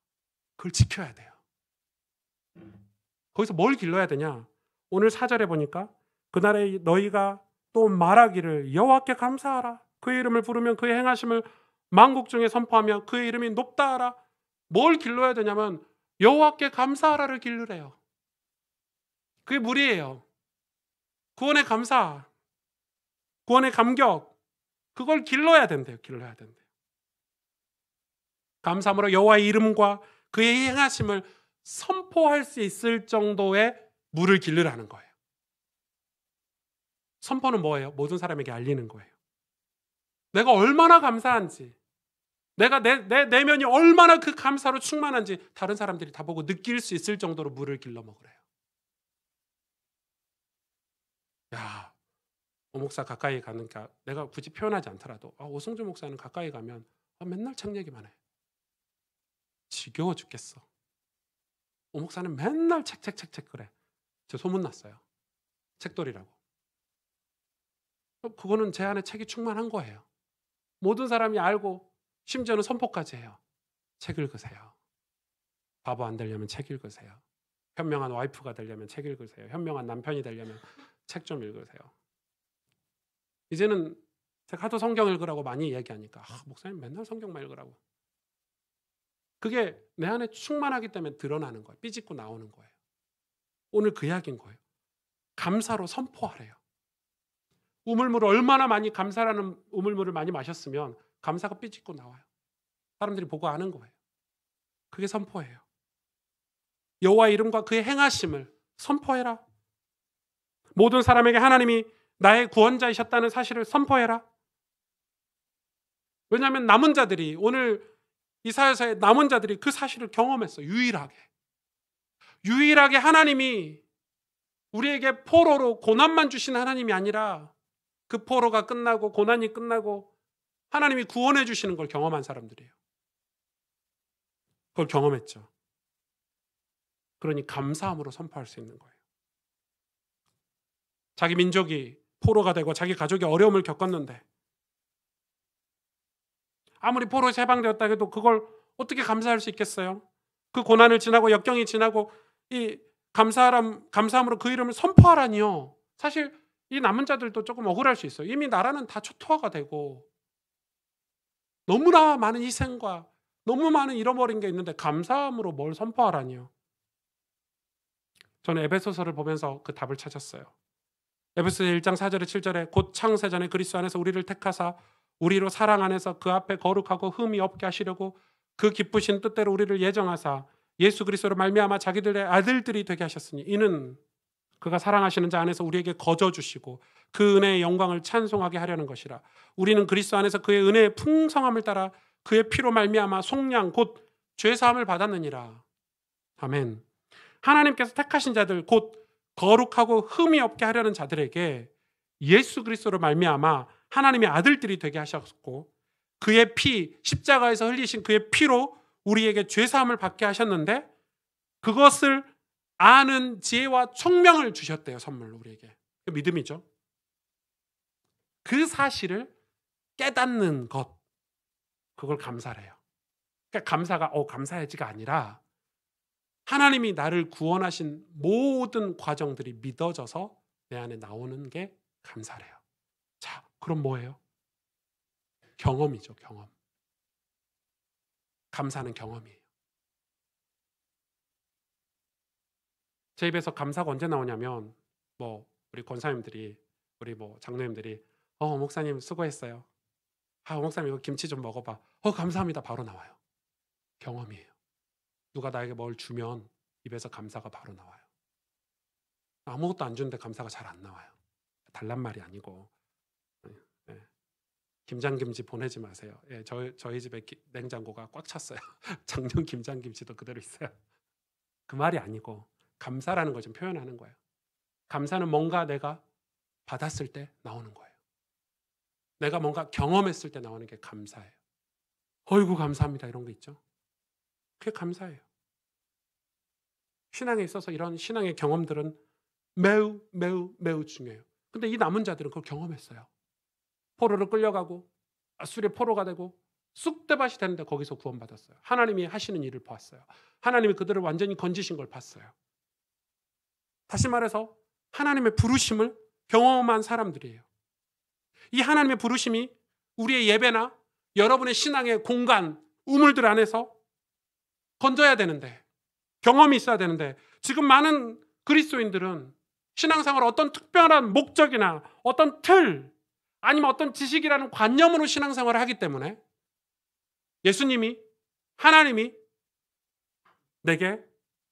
그걸 지켜야 돼요. 거기서 뭘 길러야 되냐? 오늘 4절에 보니까 그날에 너희가 또 말하기를 여호와께 감사하라. 그의 이름을 부르면 그의 행하심을 만국 중에 선포하며 그의 이름이 높다 하라. 뭘 길러야 되냐면 여호와께 감사하라를 길르래요. 그게 물이에요. 구원의 감사, 구원의 감격, 그걸 길러야 된대요. 길러야 된대요. 감사함으로 여호와의 이름과 그의 행하심을 선포할 수 있을 정도의 물을 길르라는 거예요. 선포는 뭐예요? 모든 사람에게 알리는 거예요. 내가 얼마나 감사한지, 내가 내 내면이 얼마나 그 감사로 충만한지 다른 사람들이 다 보고 느낄 수 있을 정도로 물을 길러 먹으래요. 야, 오 목사 가까이 가니까 내가 굳이 표현하지 않더라도 오승준 목사는 가까이 가면 맨날 책 얘기만 해. 지겨워 죽겠어. 오 목사는 맨날 책 그래. 저 소문났어요. 책돌이라고. 그거는 제 안에 책이 충만한 거예요. 모든 사람이 알고 심지어는 선포까지 해요. 책 읽으세요. 바보 안 되려면 책 읽으세요. 현명한 와이프가 되려면 책 읽으세요. 현명한 남편이 되려면 책 좀 읽으세요. 이제는 제가 하도 성경 읽으라고 많이 얘기하니까 목사님 맨날 성경만 읽으라고. 그게 내 안에 충만하기 때문에 드러나는 거예요. 삐짓고 나오는 거예요. 오늘 그 이야기인 거예요. 감사로 선포하래요. 우물물을 얼마나 많이 감사라는 우물물을 많이 마셨으면 감사가 삐짓고 나와요. 사람들이 보고 아는 거예요. 그게 선포예요. 여호와의 이름과 그의 행하심을 선포해라. 모든 사람에게 하나님이 나의 구원자이셨다는 사실을 선포해라. 왜냐하면 남은 자들이 오늘 이 사회에서의 남은 자들이 그 사실을 경험했어. 유일하게 하나님이 우리에게 포로로 고난만 주신 하나님이 아니라 그 포로가 끝나고 고난이 끝나고 하나님이 구원해 주시는 걸 경험한 사람들이에요. 그걸 경험했죠. 그러니 감사함으로 선포할 수 있는 거예요. 자기 민족이 포로가 되고 자기 가족이 어려움을 겪었는데 아무리 포로에서 해방되었다 해도 그걸 어떻게 감사할 수 있겠어요? 그 고난을 지나고 역경이 지나고 이 감사함으로 그 이름을 선포하라니요. 사실 이 남은 자들도 조금 억울할 수 있어요. 이미 나라는 다 초토화가 되고 너무나 많은 희생과 너무 많은 잃어버린 게 있는데 감사함으로 뭘 선포하라니요. 저는 에베소서를 보면서 그 답을 찾았어요. 에베소서 1장 4절에 7절에 곧 창세전에 그리스도 안에서 우리를 택하사 우리로 사랑 안에서 그 앞에 거룩하고 흠이 없게 하시려고 그 기쁘신 뜻대로 우리를 예정하사 예수 그리스도로 말미암아 자기들의 아들들이 되게 하셨으니 이는 그가 사랑하시는 자 안에서 우리에게 거저 주시고 그 은혜의 영광을 찬송하게 하려는 것이라. 우리는 그리스도 안에서 그의 은혜의 풍성함을 따라 그의 피로 말미암아 속량 곧 죄사함을 받았느니라. 아멘. 하나님께서 택하신 자들 곧 거룩하고 흠이 없게 하려는 자들에게 예수 그리스도로 말미암아 하나님의 아들들이 되게 하셨고 그의 피, 십자가에서 흘리신 그의 피로 우리에게 죄사함을 받게 하셨는데 그것을 아는 지혜와 총명을 주셨대요. 선물로 우리에게. 그 믿음이죠. 그 사실을 깨닫는 것, 그걸 감사래요. 그러니까 감사가 감사해지가 아니라 하나님이 나를 구원하신 모든 과정들이 믿어져서 내 안에 나오는 게 감사래요. 자, 그럼 뭐예요? 경험이죠, 경험. 감사는 경험이에요. 제 입에서 감사가 언제 나오냐면 우리 권사님들이 우리 장로님들이 목사님 수고했어요. 목사님 이거 김치 좀 먹어봐. 감사합니다. 바로 나와요. 경험이에요. 누가 나에게 뭘 주면 입에서 감사가 바로 나와요. 아무것도 안 주는데 감사가 잘 안 나와요. 달란 말이 아니고 김장김치 보내지 마세요. 저희 집에 냉장고가 꽉 찼어요. 작년 김장김치도 그대로 있어요. 그 말이 아니고 감사라는 걸 좀 표현하는 거예요. 감사는 뭔가 내가 받았을 때 나오는 거예요. 내가 뭔가 경험했을 때 나오는 게 감사예요. 어이구 감사합니다 이런 거 있죠. 그게 감사예요. 신앙에 있어서 이런 신앙의 경험들은 매우 매우 매우 중요해요. 근데 이 남은 자들은 그걸 경험했어요. 포로로 끌려가고 아수리의 포로가 되고 쑥대밭이 되는데 거기서 구원받았어요. 하나님이 하시는 일을 봤어요. 하나님이 그들을 완전히 건지신 걸 봤어요. 다시 말해서 하나님의 부르심을 경험한 사람들이에요. 이 하나님의 부르심이 우리의 예배나 여러분의 신앙의 공간, 우물들 안에서 건져야 되는데 경험이 있어야 되는데 지금 많은 그리스도인들은 신앙생활 어떤 특별한 목적이나 어떤 틀 아니면 어떤 지식이라는 관념으로 신앙생활을 하기 때문에 예수님이 하나님이 내게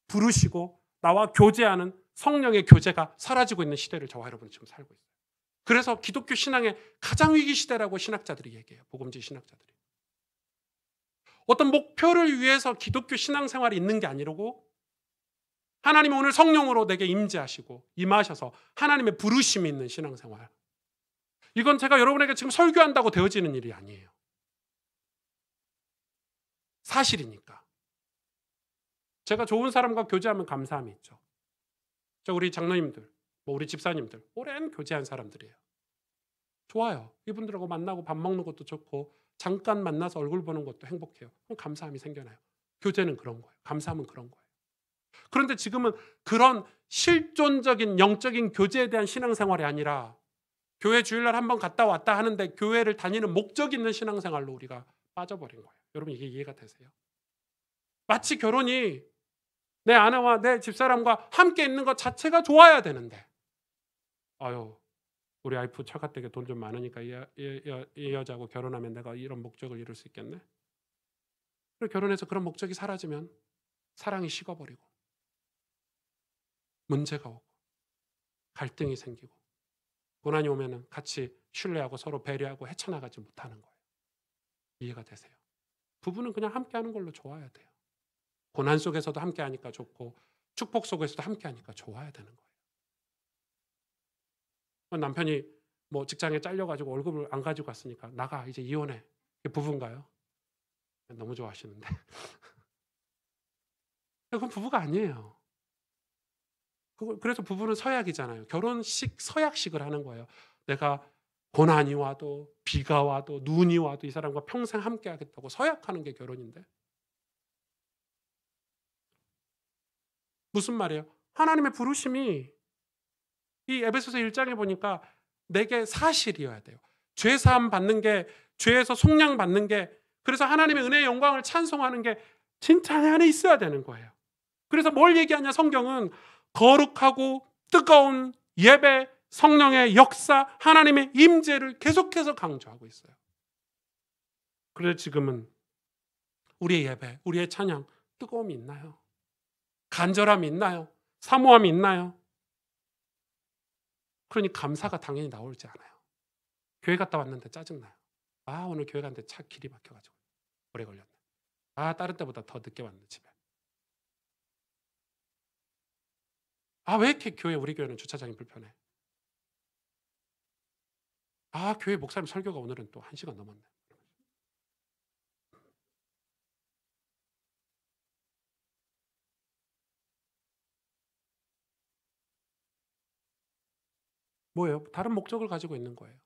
부르시고 나와 교제하는 성령의 교제가 사라지고 있는 시대를 저와 여러분은 지금 살고 있어요. 그래서 기독교 신앙의 가장 위기 시대라고 신학자들이 얘기해요. 복음주의 신학자들이. 어떤 목표를 위해서 기독교 신앙생활이 있는 게 아니라고 하나님은 오늘 성령으로 내게 임재하시고 임하셔서 하나님의 부르심이 있는 신앙생활. 이건 제가 여러분에게 지금 설교한다고 되어지는 일이 아니에요. 사실이니까. 제가 좋은 사람과 교제하면 감사함이 있죠. 우리 장로님들, 우리 집사님들 오랜 교제한 사람들이에요. 좋아요. 이분들하고 만나고 밥 먹는 것도 좋고 잠깐 만나서 얼굴 보는 것도 행복해요. 그럼 감사함이 생겨나요. 교제는 그런 거예요. 감사함은 그런 거예요. 그런데 지금은 그런 실존적인 영적인 교제에 대한 신앙생활이 아니라 교회 주일날 한번 갔다 왔다 하는데 교회를 다니는 목적 있는 신앙생활로 우리가 빠져버린 거예요. 여러분 이게 이해가 되세요? 마치 결혼이 내 아내와 내 집사람과 함께 있는 것 자체가 좋아야 되는데 우리 와이프 처가댁에 돈 좀 많으니까 이 여자하고 결혼하면 내가 이런 목적을 이룰 수 있겠네. 그리고 결혼해서 그런 목적이 사라지면 사랑이 식어버리고 문제가 오고 갈등이 생기고 고난이 오면 같이 신뢰하고 서로 배려하고 헤쳐나가지 못하는 거예요. 이해가 되세요? 부부는 그냥 함께하는 걸로 좋아야 돼요. 고난 속에서도 함께하니까 좋고 축복 속에서도 함께하니까 좋아야 되는 거예요. 남편이 직장에 잘려가지고 월급을 안 가지고 왔으니까 나가 이제 이혼해. 이게 부부인가요? 너무 좋아하시는데 그건 부부가 아니에요. 그래서 부부는 서약이잖아요. 결혼식 서약식을 하는 거예요. 내가 고난이 와도 비가 와도 눈이 와도 이 사람과 평생 함께 하겠다고 서약하는 게 결혼인데 무슨 말이에요? 하나님의 부르심이 이 에베소서 1장에 보니까 내게 사실이어야 돼요. 죄사함 받는 게 죄에서 속량 받는 게 그래서 하나님의 은혜의 영광을 찬송하는 게 진짜 내 안에 있어야 되는 거예요. 그래서 뭘 얘기하냐 성경은 거룩하고 뜨거운 예배, 성령의 역사, 하나님의 임재를 계속해서 강조하고 있어요. 그래서 지금은 우리의 예배, 우리의 찬양 뜨거움이 있나요? 간절함이 있나요? 사모함이 있나요? 그러니 감사가 당연히 나오지 않아요. 교회 갔다 왔는데 짜증나요. 아, 오늘 교회 갔는데 차 길이 막혀가지고 오래 걸렸네. 아, 다른 때보다 더 늦게 왔네 집에. 아, 왜 이렇게 우리 교회는 주차장이 불편해? 아, 교회 목사님 설교가 오늘은 또 1시간 넘었네. 뭐예요? 다른 목적을 가지고 있는 거예요.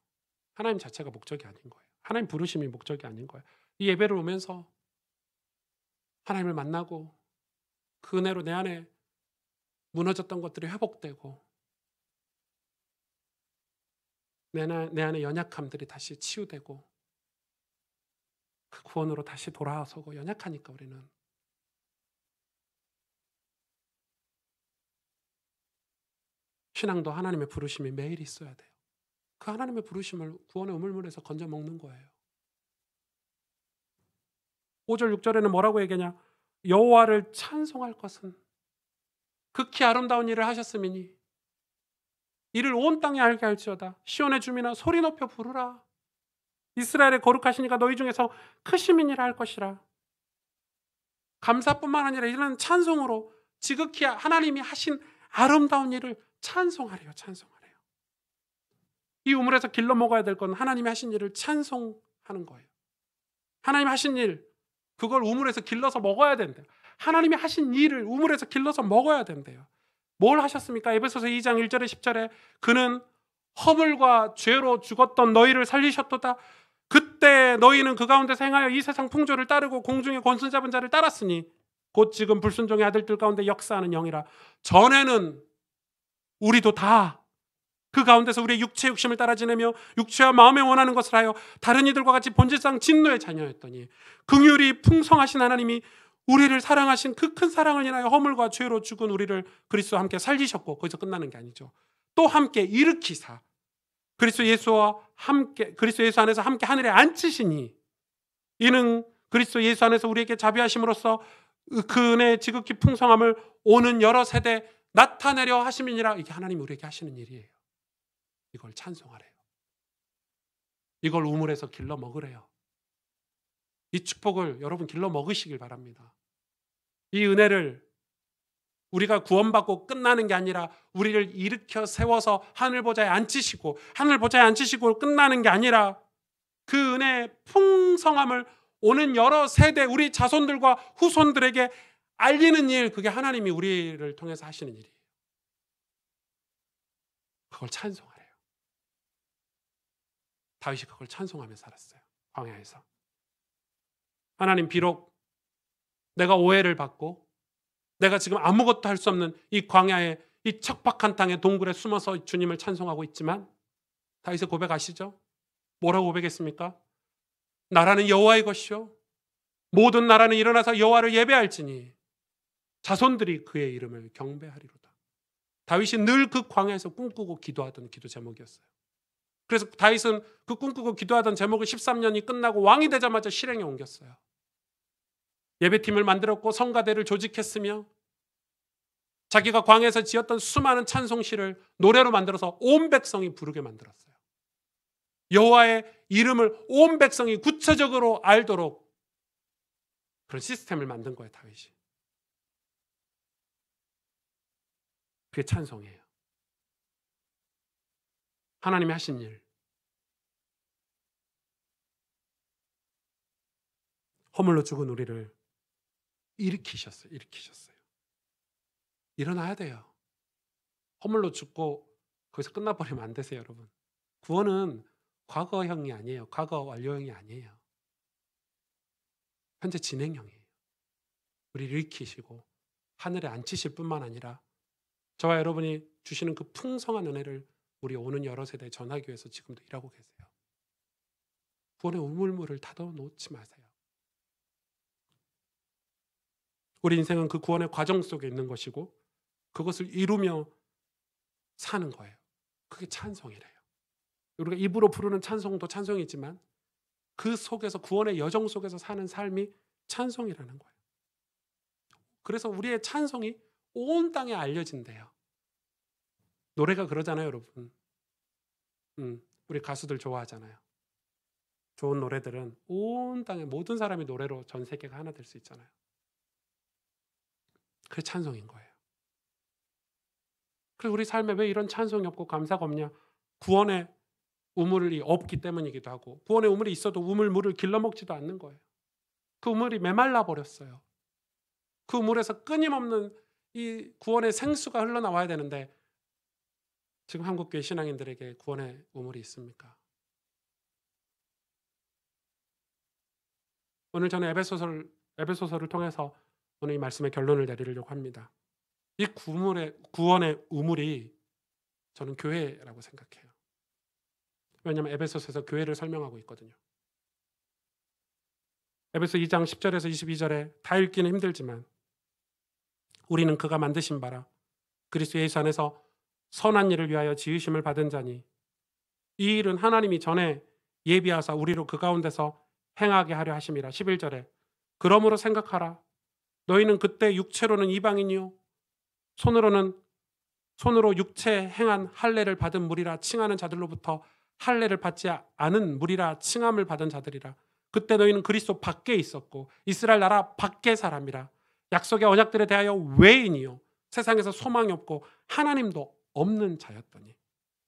하나님 자체가 목적이 아닌 거예요. 하나님 부르심이 목적이 아닌 거예요. 이 예배를 오면서 하나님을 만나고 그 은혜로 내 안에 무너졌던 것들이 회복되고 내 안에 연약함들이 다시 치유되고 그 구원으로 다시 돌아서고 연약하니까 우리는 신앙도 하나님의 부르심이 매일 있어야 돼요. 그 하나님의 부르심을 구원의 우물물에서 건져 먹는 거예요. 5절 6절에는 뭐라고 얘기하냐? 여호와를 찬송할 것은 극히 아름다운 일을 하셨음이니 이를 온 땅에 알게 할지어다. 시온의 주민아 소리 높여 부르라. 이스라엘의 거룩하시니까 너희 중에서 크심이니라 할 것이라. 감사뿐만 아니라 이런 찬송으로 지극히 하나님이 하신 아름다운 일을 찬송하래요. 찬송하래요. 이 우물에서 길러 먹어야 될 건 하나님이 하신 일을 찬송하는 거예요. 하나님 하신 일, 그걸 우물에서 길러서 먹어야 된대요. 하나님이 하신 일을 우물에서 길러서 먹어야 된대요. 뭘 하셨습니까? 에베소서 2장 1절에 10절에 그는 허물과 죄로 죽었던 너희를 살리셨도다. 그때 너희는 그 가운데서 행하여 이 세상 풍조를 따르고 공중의 권세 잡은 자를 따랐으니 곧 지금 불순종의 아들들 가운데 역사하는 영이라. 전에는 우리도 다 그 가운데서 우리의 육체 욕심을 따라 지내며 육체와 마음에 원하는 것을 하여 다른 이들과 같이 본질상 진노의 자녀였더니 긍휼이 풍성하신 하나님이 우리를 사랑하신 그 큰 사랑을 인하여 허물과 죄로 죽은 우리를 그리스도와 함께 살리셨고, 거기서 끝나는 게 아니죠. 또 함께 일으키사 그리스도 예수 안에서 함께 하늘에 앉히시니 이는 그리스도 예수 안에서 우리에게 자비하심으로써 그 은혜의 지극히 풍성함을 오는 여러 세대 나타내려 하심이니라. 이게 하나님이 우리에게 하시는 일이에요. 이걸 찬송하래요. 이걸 우물에서 길러 먹으래요. 이 축복을 여러분 길러 먹으시길 바랍니다. 이 은혜를 우리가 구원받고 끝나는 게 아니라 우리를 일으켜 세워서 하늘 보좌에 앉히시고 하늘 보좌에 앉히시고 끝나는 게 아니라 그 은혜의 풍성함을 오는 여러 세대 우리 자손들과 후손들에게 알리는 일, 그게 하나님이 우리를 통해서 하시는 일이에요. 그걸 찬송하래요. 다윗이 그걸 찬송하며 살았어요. 광야에서. 하나님, 비록 내가 오해를 받고 내가 지금 아무것도 할 수 없는 이 광야에, 이 척박한 땅의 동굴에 숨어서 주님을 찬송하고 있지만 다윗의 고백하시죠? 뭐라고 고백했습니까? 나라는 여호와의 것이요 모든 나라는 일어나서 여호와를 예배할지니 자손들이 그의 이름을 경배하리로다. 다윗이 늘 그 광야에서 꿈꾸고 기도하던 기도 제목이었어요. 그래서 다윗은 그 꿈꾸고 기도하던 제목을 13년이 끝나고 왕이 되자마자 실행에 옮겼어요. 예배팀을 만들었고 성가대를 조직했으며 자기가 광야에서 지었던 수많은 찬송시를 노래로 만들어서 온 백성이 부르게 만들었어요. 여호와의 이름을 온 백성이 구체적으로 알도록 그런 시스템을 만든 거예요, 다윗이. 그게 찬송이에요. 하나님이 하신 일. 허물로 죽은 우리를 일으키셨어요. 일어나야 돼요. 허물로 죽고 거기서 끝나버리면 안 되세요, 여러분. 구원은 과거형이 아니에요. 과거 완료형이 아니에요. 현재 진행형이에요. 우리를 일으키시고 하늘에 앉히실 뿐만 아니라 저와 여러분이 주시는 그 풍성한 은혜를 우리 오는 여러 세대에 전하기 위해서 지금도 일하고 계세요. 구원의 우물물을 닫아놓지 마세요. 우리 인생은 그 구원의 과정 속에 있는 것이고 그것을 이루며 사는 거예요. 그게 찬송이래요. 우리가 입으로 부르는 찬송도 찬송이지만 그 속에서 구원의 여정 속에서 사는 삶이 찬송이라는 거예요. 그래서 우리의 찬송이 온 땅에 알려진대요. 노래가 그러잖아요, 여러분. 우리 가수들 좋아하잖아요. 좋은 노래들은 온 땅의 모든 사람이 노래로 전 세계가 하나 될 수 있잖아요. 그게 찬송인 거예요. 그리고 우리 삶에 왜 이런 찬송이 없고 감사가 없냐? 구원의 우물이 없기 때문이기도 하고, 구원의 우물이 있어도 우물물을 길러먹지도 않는 거예요. 그 우물이 메말라 버렸어요. 그 우물에서 끊임없는 이 구원의 생수가 흘러나와야 되는데 지금 한국교회 신앙인들에게 구원의 우물이 있습니까? 오늘 저는 에베소서를 통해서 오늘 이 말씀의 결론을 내리려고 합니다. 이 구원의 우물이 저는 교회라고 생각해요. 왜냐하면 에베소서에서 교회를 설명하고 있거든요. 에베소 2장 10절에서 22절에 다 읽기는 힘들지만 우리는 그가 만드신 바라 그리스도 예수 안에서 선한 일을 위하여 지으심을 받은 자니 이 일은 하나님이 전에 예비하사 우리로 그 가운데서 행하게 하려 하심이라. 11절에 그러므로 생각하라. 너희는 그때 육체로는 이방인이요 손으로 육체 행한 할례를 받은 무리라 칭하는 자들로부터 할례를 받지 않은 무리라 칭함을 받은 자들이라. 그때 너희는 그리스도 밖에 있었고 이스라엘 나라 밖의 사람이라. 약속의 언약들에 대하여 외인이요 세상에서 소망이 없고 하나님도 없는 자였더니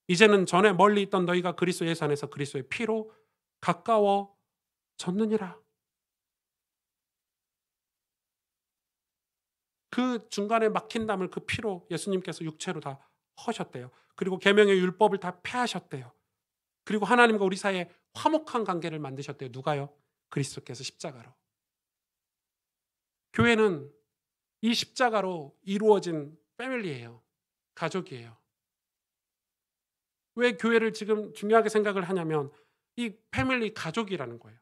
이제는 전에 멀리 있던 너희가 그리스도 예수 안에서 그리스도의 피로 가까워졌느니라. 그 중간에 막힌 담을 그 피로 예수님께서 육체로 다 허셨대요. 그리고 계명의 율법을 다 폐하셨대요. 그리고 하나님과 우리 사이에 화목한 관계를 만드셨대요. 누가요? 그리스도께서 십자가로. 교회는 이 십자가로 이루어진 패밀리예요. 가족이에요. 왜 교회를 지금 중요하게 생각을 하냐면 이 패밀리 가족이라는 거예요.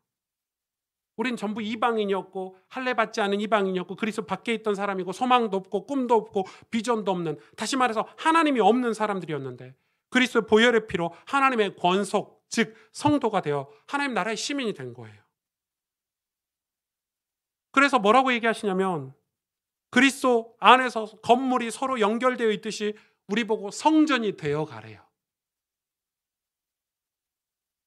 우린 전부 이방인이었고 할례 받지 않은 이방인이었고 그리스도 밖에 있던 사람이고 소망도 없고 꿈도 없고 비전도 없는, 다시 말해서 하나님이 없는 사람들이었는데 그리스도의 보혈의 피로 하나님의 권속, 즉 성도가 되어 하나님 나라의 시민이 된 거예요. 그래서 뭐라고 얘기하시냐면 그리스도 안에서 건물이 서로 연결되어 있듯이 우리 보고 성전이 되어 가래요.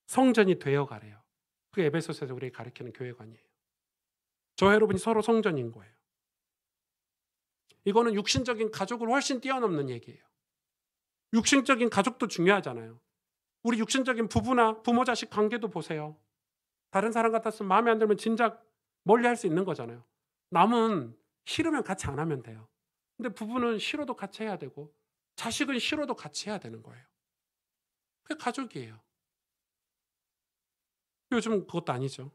성전이 되어 가래요. 그게 에베소서에서 우리에게 가르치는 교회관이에요. 저 여러분이 서로 성전인 거예요. 이거는 육신적인 가족을 훨씬 뛰어넘는 얘기예요. 육신적인 가족도 중요하잖아요. 우리 육신적인 부부나 부모 자식 관계도 보세요. 다른 사람 같았으면 마음에 안 들면 진작 멀리 할 수 있는 거잖아요. 남은 싫으면 같이 안 하면 돼요. 근데 부부는 싫어도 같이 해야 되고 자식은 싫어도 같이 해야 되는 거예요. 그게 가족이에요. 요즘 그것도 아니죠.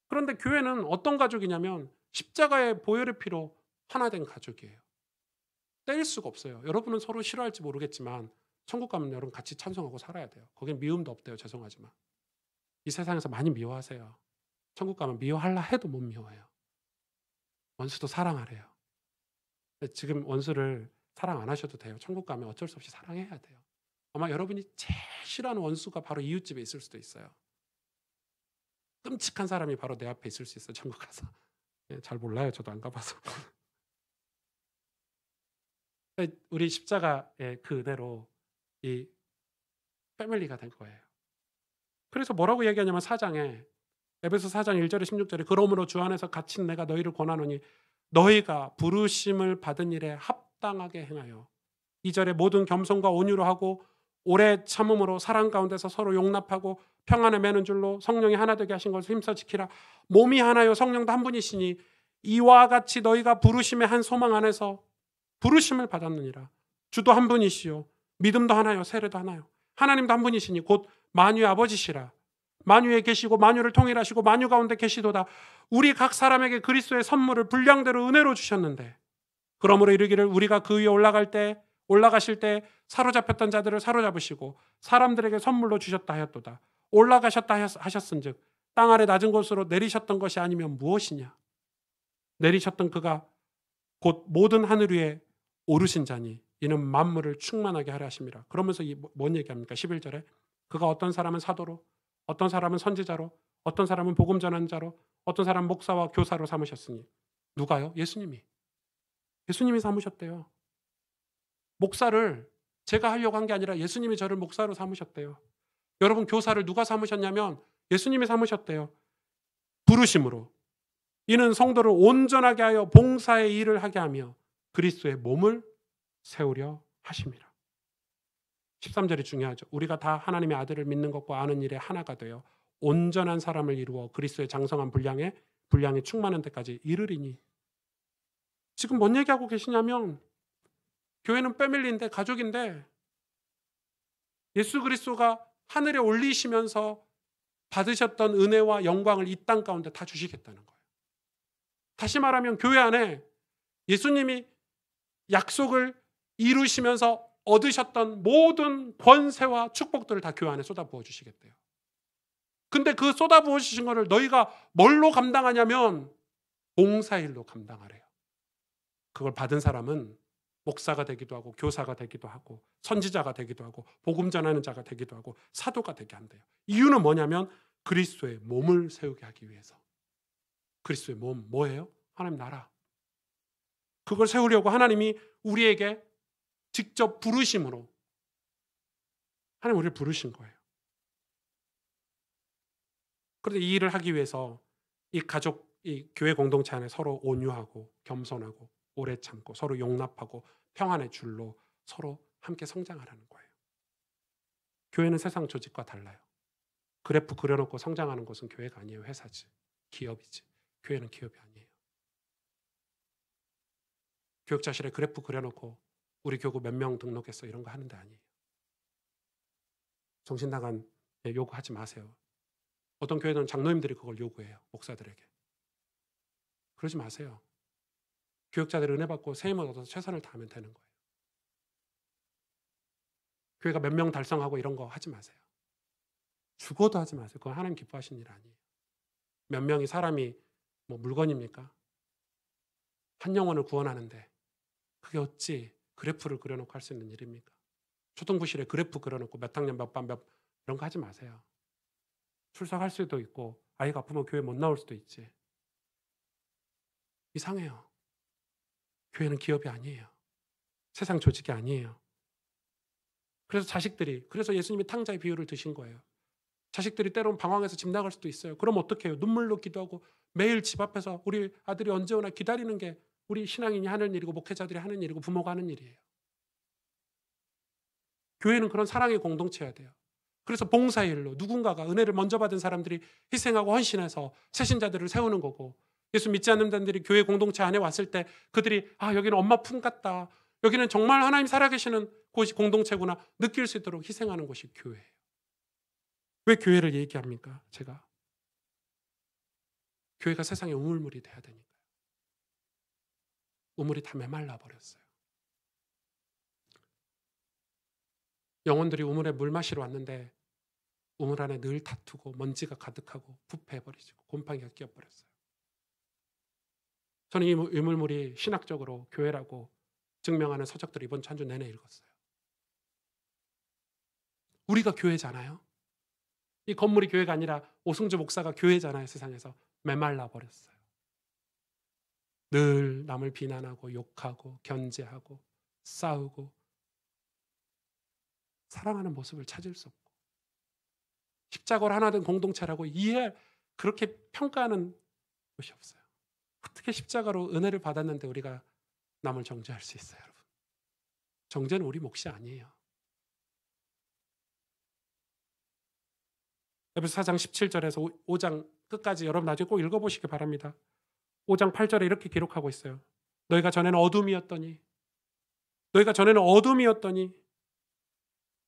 그런데 교회는 어떤 가족이냐면 십자가의 보혈의 피로 하나 된 가족이에요. 떼일 수가 없어요. 여러분은 서로 싫어할지 모르겠지만 천국 가면 여러분 같이 찬송하고 살아야 돼요. 거긴 미움도 없대요. 죄송하지만. 이 세상에서 많이 미워하세요. 천국 가면 미워하려 해도 못 미워해요. 원수도 사랑하래요. 지금 원수를 사랑 안 하셔도 돼요. 천국 가면 어쩔 수 없이 사랑해야 돼요. 아마 여러분이 제일 싫어하는 원수가 바로 이웃집에 있을 수도 있어요. 끔찍한 사람이 바로 내 앞에 있을 수 있어요. 천국 가서. 잘 몰라요. 저도 안 가봐서. 우리 십자가의 그 은혜로 이 패밀리가 된 거예요. 그래서 뭐라고 얘기하냐면 4장에 에베소 4장 1절에 16절에 그러므로 주 안에서 갇힌 내가 너희를 권하노니 너희가 부르심을 받은 일에 합당하게 행하여 2절에 모든 겸손과 온유로 하고 오래 참음으로 사랑 가운데서 서로 용납하고 평안에 매는 줄로 성령이 하나 되게 하신 것을 힘써 지키라. 몸이 하나요 성령도 한 분이시니 이와 같이 너희가 부르심의 한 소망 안에서 부르심을 받았느니라. 주도 한 분이시요 믿음도 하나요 세례도 하나요 하나님도 한 분이시니 곧 만유의 아버지시라. 만유에 계시고 만유를 통일하시고 만유 가운데 계시도다. 우리 각 사람에게 그리스도의 선물을 분량대로 은혜로 주셨는데 그러므로 이르기를 우리가 그 위에 올라가실 때 사로잡혔던 자들을 사로잡으시고 사람들에게 선물로 주셨다 하였도다. 올라가셨다 하셨은즉 땅 아래 낮은 곳으로 내리셨던 것이 아니면 무엇이냐. 내리셨던 그가 곧 모든 하늘 위에 오르신 자니 이는 만물을 충만하게 하려 하심이라. 그러면서 뭔 얘기합니까? 11절에 그가 어떤 사람은 사도로, 어떤 사람은 선지자로, 어떤 사람은 복음 전하는 자로, 어떤 사람은 목사와 교사로 삼으셨으니. 누가요? 예수님이. 예수님이 삼으셨대요. 목사를 제가 하려고 한 게 아니라 예수님이 저를 목사로 삼으셨대요. 여러분, 교사를 누가 삼으셨냐면 예수님이 삼으셨대요. 부르심으로. 이는 성도를 온전하게 하여 봉사의 일을 하게 하며 그리스도의 몸을 세우려 하심이라. 13절이 중요하죠. 우리가 다 하나님의 아들을 믿는 것과 아는 일에 하나가 되어 온전한 사람을 이루어 그리스도의 장성한 분량이 충만한 데까지 이르리니. 지금 뭔 얘기하고 계시냐면 교회는 패밀리인데, 가족인데, 예수 그리스도가 하늘에 올리시면서 받으셨던 은혜와 영광을 이 땅 가운데 다 주시겠다는 거예요. 다시 말하면 교회 안에 예수님이 약속을 이루시면서 얻으셨던 모든 권세와 축복들을 다 교회 안에 쏟아부어 주시겠대요. 근데 그 쏟아부어 주신 거를 너희가 뭘로 감당하냐면 봉사일로 감당하래요. 그걸 받은 사람은 목사가 되기도 하고 교사가 되기도 하고 선지자가 되기도 하고 복음 전하는 자가 되기도 하고 사도가 되게 한대요. 이유는 뭐냐면 그리스도의 몸을 세우게 하기 위해서. 그리스도의 몸 뭐예요? 하나님 나라. 그걸 세우려고 하나님이 우리에게 직접 부르심으로 하나님 우리를 부르신 거예요. 그런데 이 일을 하기 위해서 이 가족, 이 교회 공동체 안에 서로 온유하고 겸손하고 오래 참고 서로 용납하고 평안의 줄로 서로 함께 성장하라는 거예요. 교회는 세상 조직과 달라요. 그래프 그려놓고 성장하는 곳은 교회가 아니에요. 회사지. 기업이지. 교회는 기업이 아니에요. 교육자실에 그래프 그려놓고 우리 교구 몇 명 등록했어 이런 거 하는 데 아니에요. 정신나간 요구하지 마세요. 어떤 교회는 장로님들이 그걸 요구해요. 목사들에게. 그러지 마세요. 교육자들 은혜 받고 세임을 얻어서 최선을 다하면 되는 거예요. 교회가 몇 명 달성하고 이런 거 하지 마세요. 죽어도 하지 마세요. 그건 하나님 기뻐하시는 일 아니에요. 몇 명이 사람이 뭐 물건입니까? 한 영혼을 구원하는데 그게 어찌 그래프를 그려놓고 할 수 있는 일입니까? 초등부실에 그래프 그려놓고 몇 학년 몇 반 몇 이런 거 하지 마세요. 출석할 수도 있고 아이가 아프면 교회 못 나올 수도 있지. 이상해요. 교회는 기업이 아니에요. 세상 조직이 아니에요. 그래서 예수님이 탕자의 비유를 드신 거예요. 자식들이 때로는 방황해서 집 나갈 수도 있어요. 그럼 어떻게 해요? 눈물로 기도하고 매일 집 앞에서 우리 아들이 언제 오나 기다리는 게 우리 신앙인이 하는 일이고 목회자들이 하는 일이고 부모가 하는 일이에요. 교회는 그런 사랑의 공동체여야 돼요. 그래서 봉사일로 누군가가 은혜를 먼저 받은 사람들이 희생하고 헌신해서 새신자들을 세우는 거고, 예수 믿지 않는 자들이 교회 공동체 안에 왔을 때 그들이 여기는 엄마 품 같다, 여기는 정말 하나님 살아계시는 곳이 공동체구나 느낄 수 있도록 희생하는 곳이 교회예요. 왜 교회를 얘기합니까? 제가 교회가 세상의 우물물이 돼야 되니까요. 우물이 다 메말라 버렸어요. 영혼들이 우물에 물 마시러 왔는데 우물 안에 늘 다투고 먼지가 가득하고 부패해버리고 곰팡이가 끼어버렸어요. 저는 이 우물물이 신학적으로 교회라고 증명하는 서적들을 이번 주 한 주 내내 읽었어요. 우리가 교회잖아요. 이 건물이 교회가 아니라 오승주 목사가 교회잖아요. 세상에서 메말라 버렸어요. 늘 남을 비난하고 욕하고 견제하고 싸우고 사랑하는 모습을 찾을 수 없고, 십자가로 하나 된 공동체라고 그렇게 평가하는 곳이 없어요. 어떻게 십자가로 은혜를 받았는데 우리가 남을 정죄할 수 있어요, 여러분? 정죄는 우리 몫이 아니에요. 에베소 4장 17절에서 5장 끝까지 여러분 나중에 꼭 읽어보시기 바랍니다. 5장 8절에 이렇게 기록하고 있어요. 너희가 전에는 어둠이었더니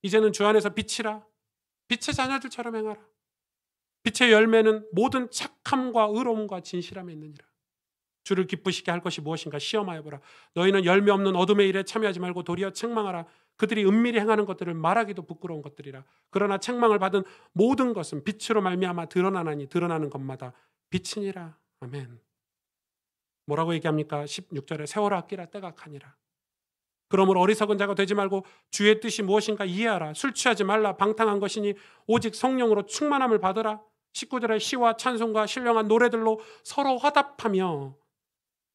이제는 주 안에서 빛이라. 빛의 자녀들처럼 행하라. 빛의 열매는 모든 착함과 의로움과 진실함에 있느니라. 주를 기쁘시게 할 것이 무엇인가 시험하여 보라. 너희는 열매 없는 어둠의 일에 참여하지 말고 도리어 책망하라. 그들이 은밀히 행하는 것들을 말하기도 부끄러운 것들이라. 그러나 책망을 받은 모든 것은 빛으로 말미암아 드러나나니 드러나는 것마다 빛이니라. 아멘. 뭐라고 얘기합니까? 16절에 세월아 끼라 때가 가니라. 그러므로 어리석은 자가 되지 말고 주의 뜻이 무엇인가 이해하라. 술 취하지 말라. 방탕한 것이니 오직 성령으로 충만함을 받으라. 식구들의 시와 찬송과 신령한 노래들로 서로 화답하며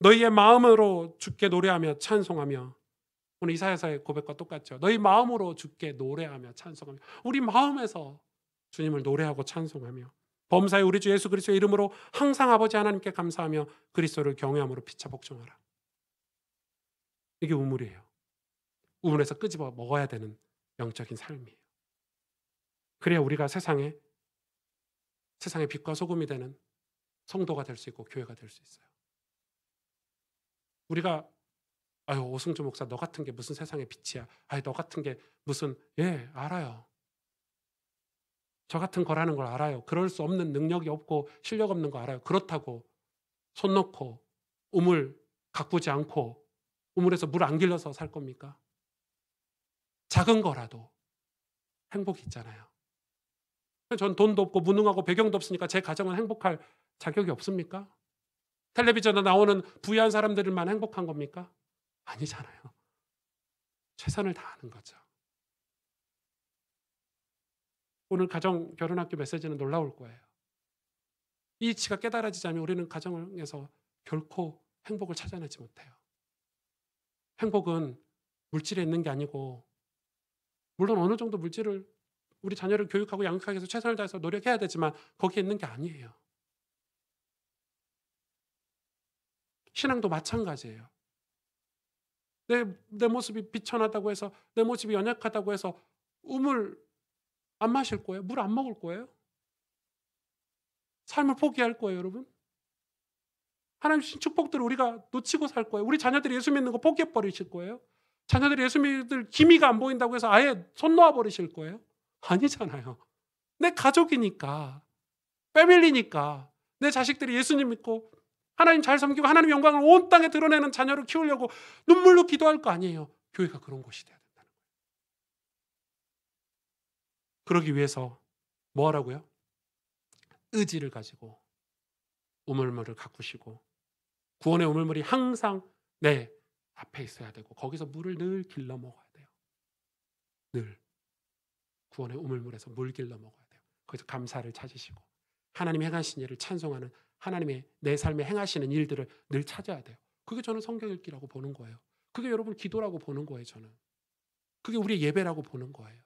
너희의 마음으로 주께 노래하며 찬송하며. 오늘 이사야서의 고백과 똑같죠. 너희 마음으로 주께 노래하며 찬송하며. 우리 마음에서 주님을 노래하고 찬송하며 범사의 우리 주 예수 그리스도의 이름으로 항상 아버지 하나님께 감사하며 그리스도를 경외함으로 피차 복종하라. 이게 우물이에요. 우물에서 끄집어 먹어야 되는 영적인 삶이에요. 그래야 우리가 세상의 빛과 소금이 되는 성도가 될 수 있고 교회가 될 수 있어요. 우리가 오승주 목사 너 같은 게 무슨 세상의 빛이야. 너 같은 게 무슨 알아요. 저 같은 거라는 걸 알아요. 그럴 수 없는 능력이 없고 실력 없는 거 알아요. 그렇다고 손 놓고 우물 가꾸지 않고 우물에서 물 안 길러서 살 겁니까? 작은 거라도 행복이 있잖아요. 전 돈도 없고 무능하고 배경도 없으니까 제 가정은 행복할 자격이 없습니까? 텔레비전에 나오는 부유한 사람들만 행복한 겁니까? 아니잖아요. 최선을 다하는 거죠. 오늘 가정 결혼학교 메시지는 놀라울 거예요. 이 이치가 깨달아지지 않으면 우리는 가정에서 결코 행복을 찾아내지 못해요. 행복은 물질에 있는 게 아니고, 물론 어느 정도 물질을 우리 자녀를 교육하고 양육하기 위해서 최선을 다해서 노력해야 되지만 거기에 있는 게 아니에요. 신앙도 마찬가지예요. 내 모습이 비천하다고 해서, 내 모습이 연약하다고 해서 우물 안 마실 거예요? 물 안 먹을 거예요? 삶을 포기할 거예요, 여러분? 하나님 주신 축복들을 우리가 놓치고 살 거예요? 우리 자녀들이 예수 믿는 거 포기해버리실 거예요? 자녀들이 예수 믿을 기미가 안 보인다고 해서 아예 손 놓아버리실 거예요? 아니잖아요. 내 가족이니까, 패밀리니까, 내 자식들이 예수님 믿고 하나님 잘 섬기고 하나님 영광을 온 땅에 드러내는 자녀를 키우려고 눈물로 기도할 거 아니에요. 교회가 그런 곳이 돼야 된다는 거예요. 그러기 위해서 뭐 하라고요? 의지를 가지고 우물물을 가꾸시고, 구원의 우물물이 항상 내 앞에 있어야 되고 거기서 물을 늘 길러 먹어야 돼요. 늘 구원의 우물물에서 물 길러 먹어야 돼요. 거기서 감사를 찾으시고 하나님이 행하신 일을 찬송하는, 하나님의 내 삶에 행하시는 일들을 늘 찾아야 돼요. 그게 저는 성경 읽기라고 보는 거예요. 그게 여러분 기도라고 보는 거예요. 저는 그게 우리의 예배라고 보는 거예요.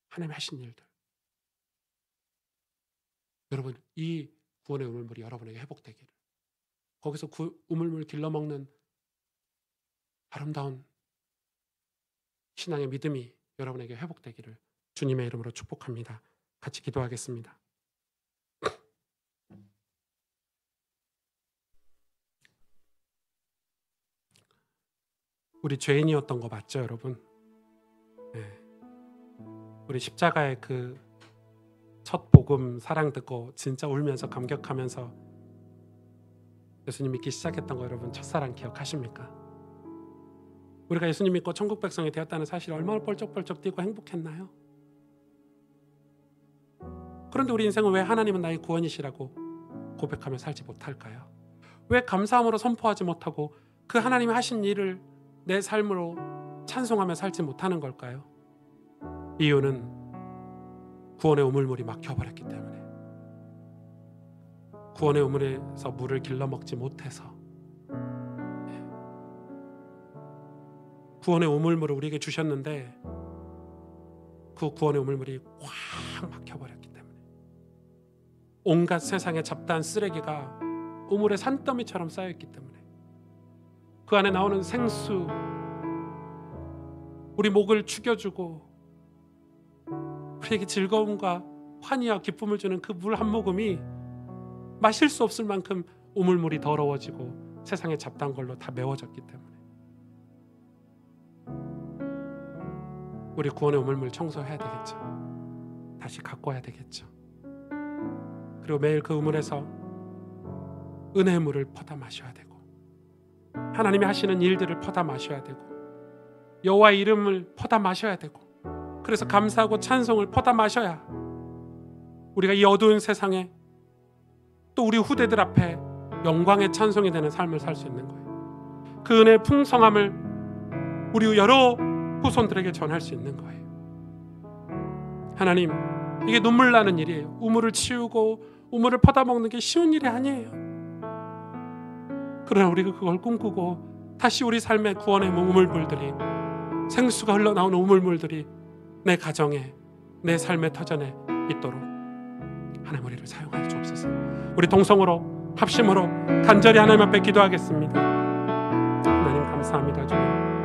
하나님 하신 일들. 여러분, 이 구원의 우물물이 여러분에게 회복되기를, 거기서 그 우물물 길러 먹는 아름다운 신앙의 믿음이 여러분에게 회복되기를 주님의 이름으로 축복합니다. 같이 기도하겠습니다. 우리 죄인이었던 거 맞죠, 여러분? 네. 우리 십자가의 그 첫 복음 사랑 듣고 진짜 울면서 감격하면서 예수님 믿기 시작했던 거 여러분 첫사랑 기억하십니까? 우리가 예수님 믿고 천국 백성이 되었다는 사실 얼마나 뻘쩍뻘쩍 뛰고 행복했나요? 그런데 우리 인생은 왜 하나님은 나의 구원이시라고 고백하며 살지 못할까요? 왜 감사함으로 선포하지 못하고 그 하나님이 하신 일을 내 삶으로 찬송하며 살지 못하는 걸까요? 이유는 구원의 우물물이 막혀버렸기 때문에, 구원의 우물에서 물을 길러 먹지 못해서, 구원의 우물물을 우리에게 주셨는데 그 구원의 우물물이 꽉 막혀버렸기 때문에 온갖 세상의 잡다한 쓰레기가 우물의 산더미처럼 쌓여있기 때문에 그 안에 나오는 생수, 우리 목을 축여주고 우리에게 즐거움과 환희와 기쁨을 주는 그 물 한 모금이 마실 수 없을 만큼 우물물이 더러워지고 세상의 잡다한 걸로 다 메워졌기 때문에 우리 구원의 우물물 청소해야 되겠죠. 다시 갖고 와야 되겠죠. 그리고 매일 그 우물에서 은혜의 물을 퍼다 마셔야 되고 하나님이 하시는 일들을 퍼다 마셔야 되고 여호와의 이름을 퍼다 마셔야 되고, 그래서 감사하고 찬송을 퍼다 마셔야 우리가 이 어두운 세상에 또 우리 후대들 앞에 영광의 찬송이 되는 삶을 살 수 있는 거예요. 그 은혜의 풍성함을 우리 여러 후손들에게 전할 수 있는 거예요. 하나님, 이게 눈물 나는 일이에요. 우물을 치우고 우물을 퍼다먹는 게 쉬운 일이 아니에요. 그러나 우리가 그걸 꿈꾸고 다시 우리 삶의 구원의 우물물들이, 생수가 흘러나오는 우물물들이 내 가정에, 내 삶의 터전에 있도록 하나님 우리를 사용하여 주옵소서. 우리 동성으로 합심으로 간절히 하나님 앞에 기도하겠습니다. 하나님 감사합니다. 주님,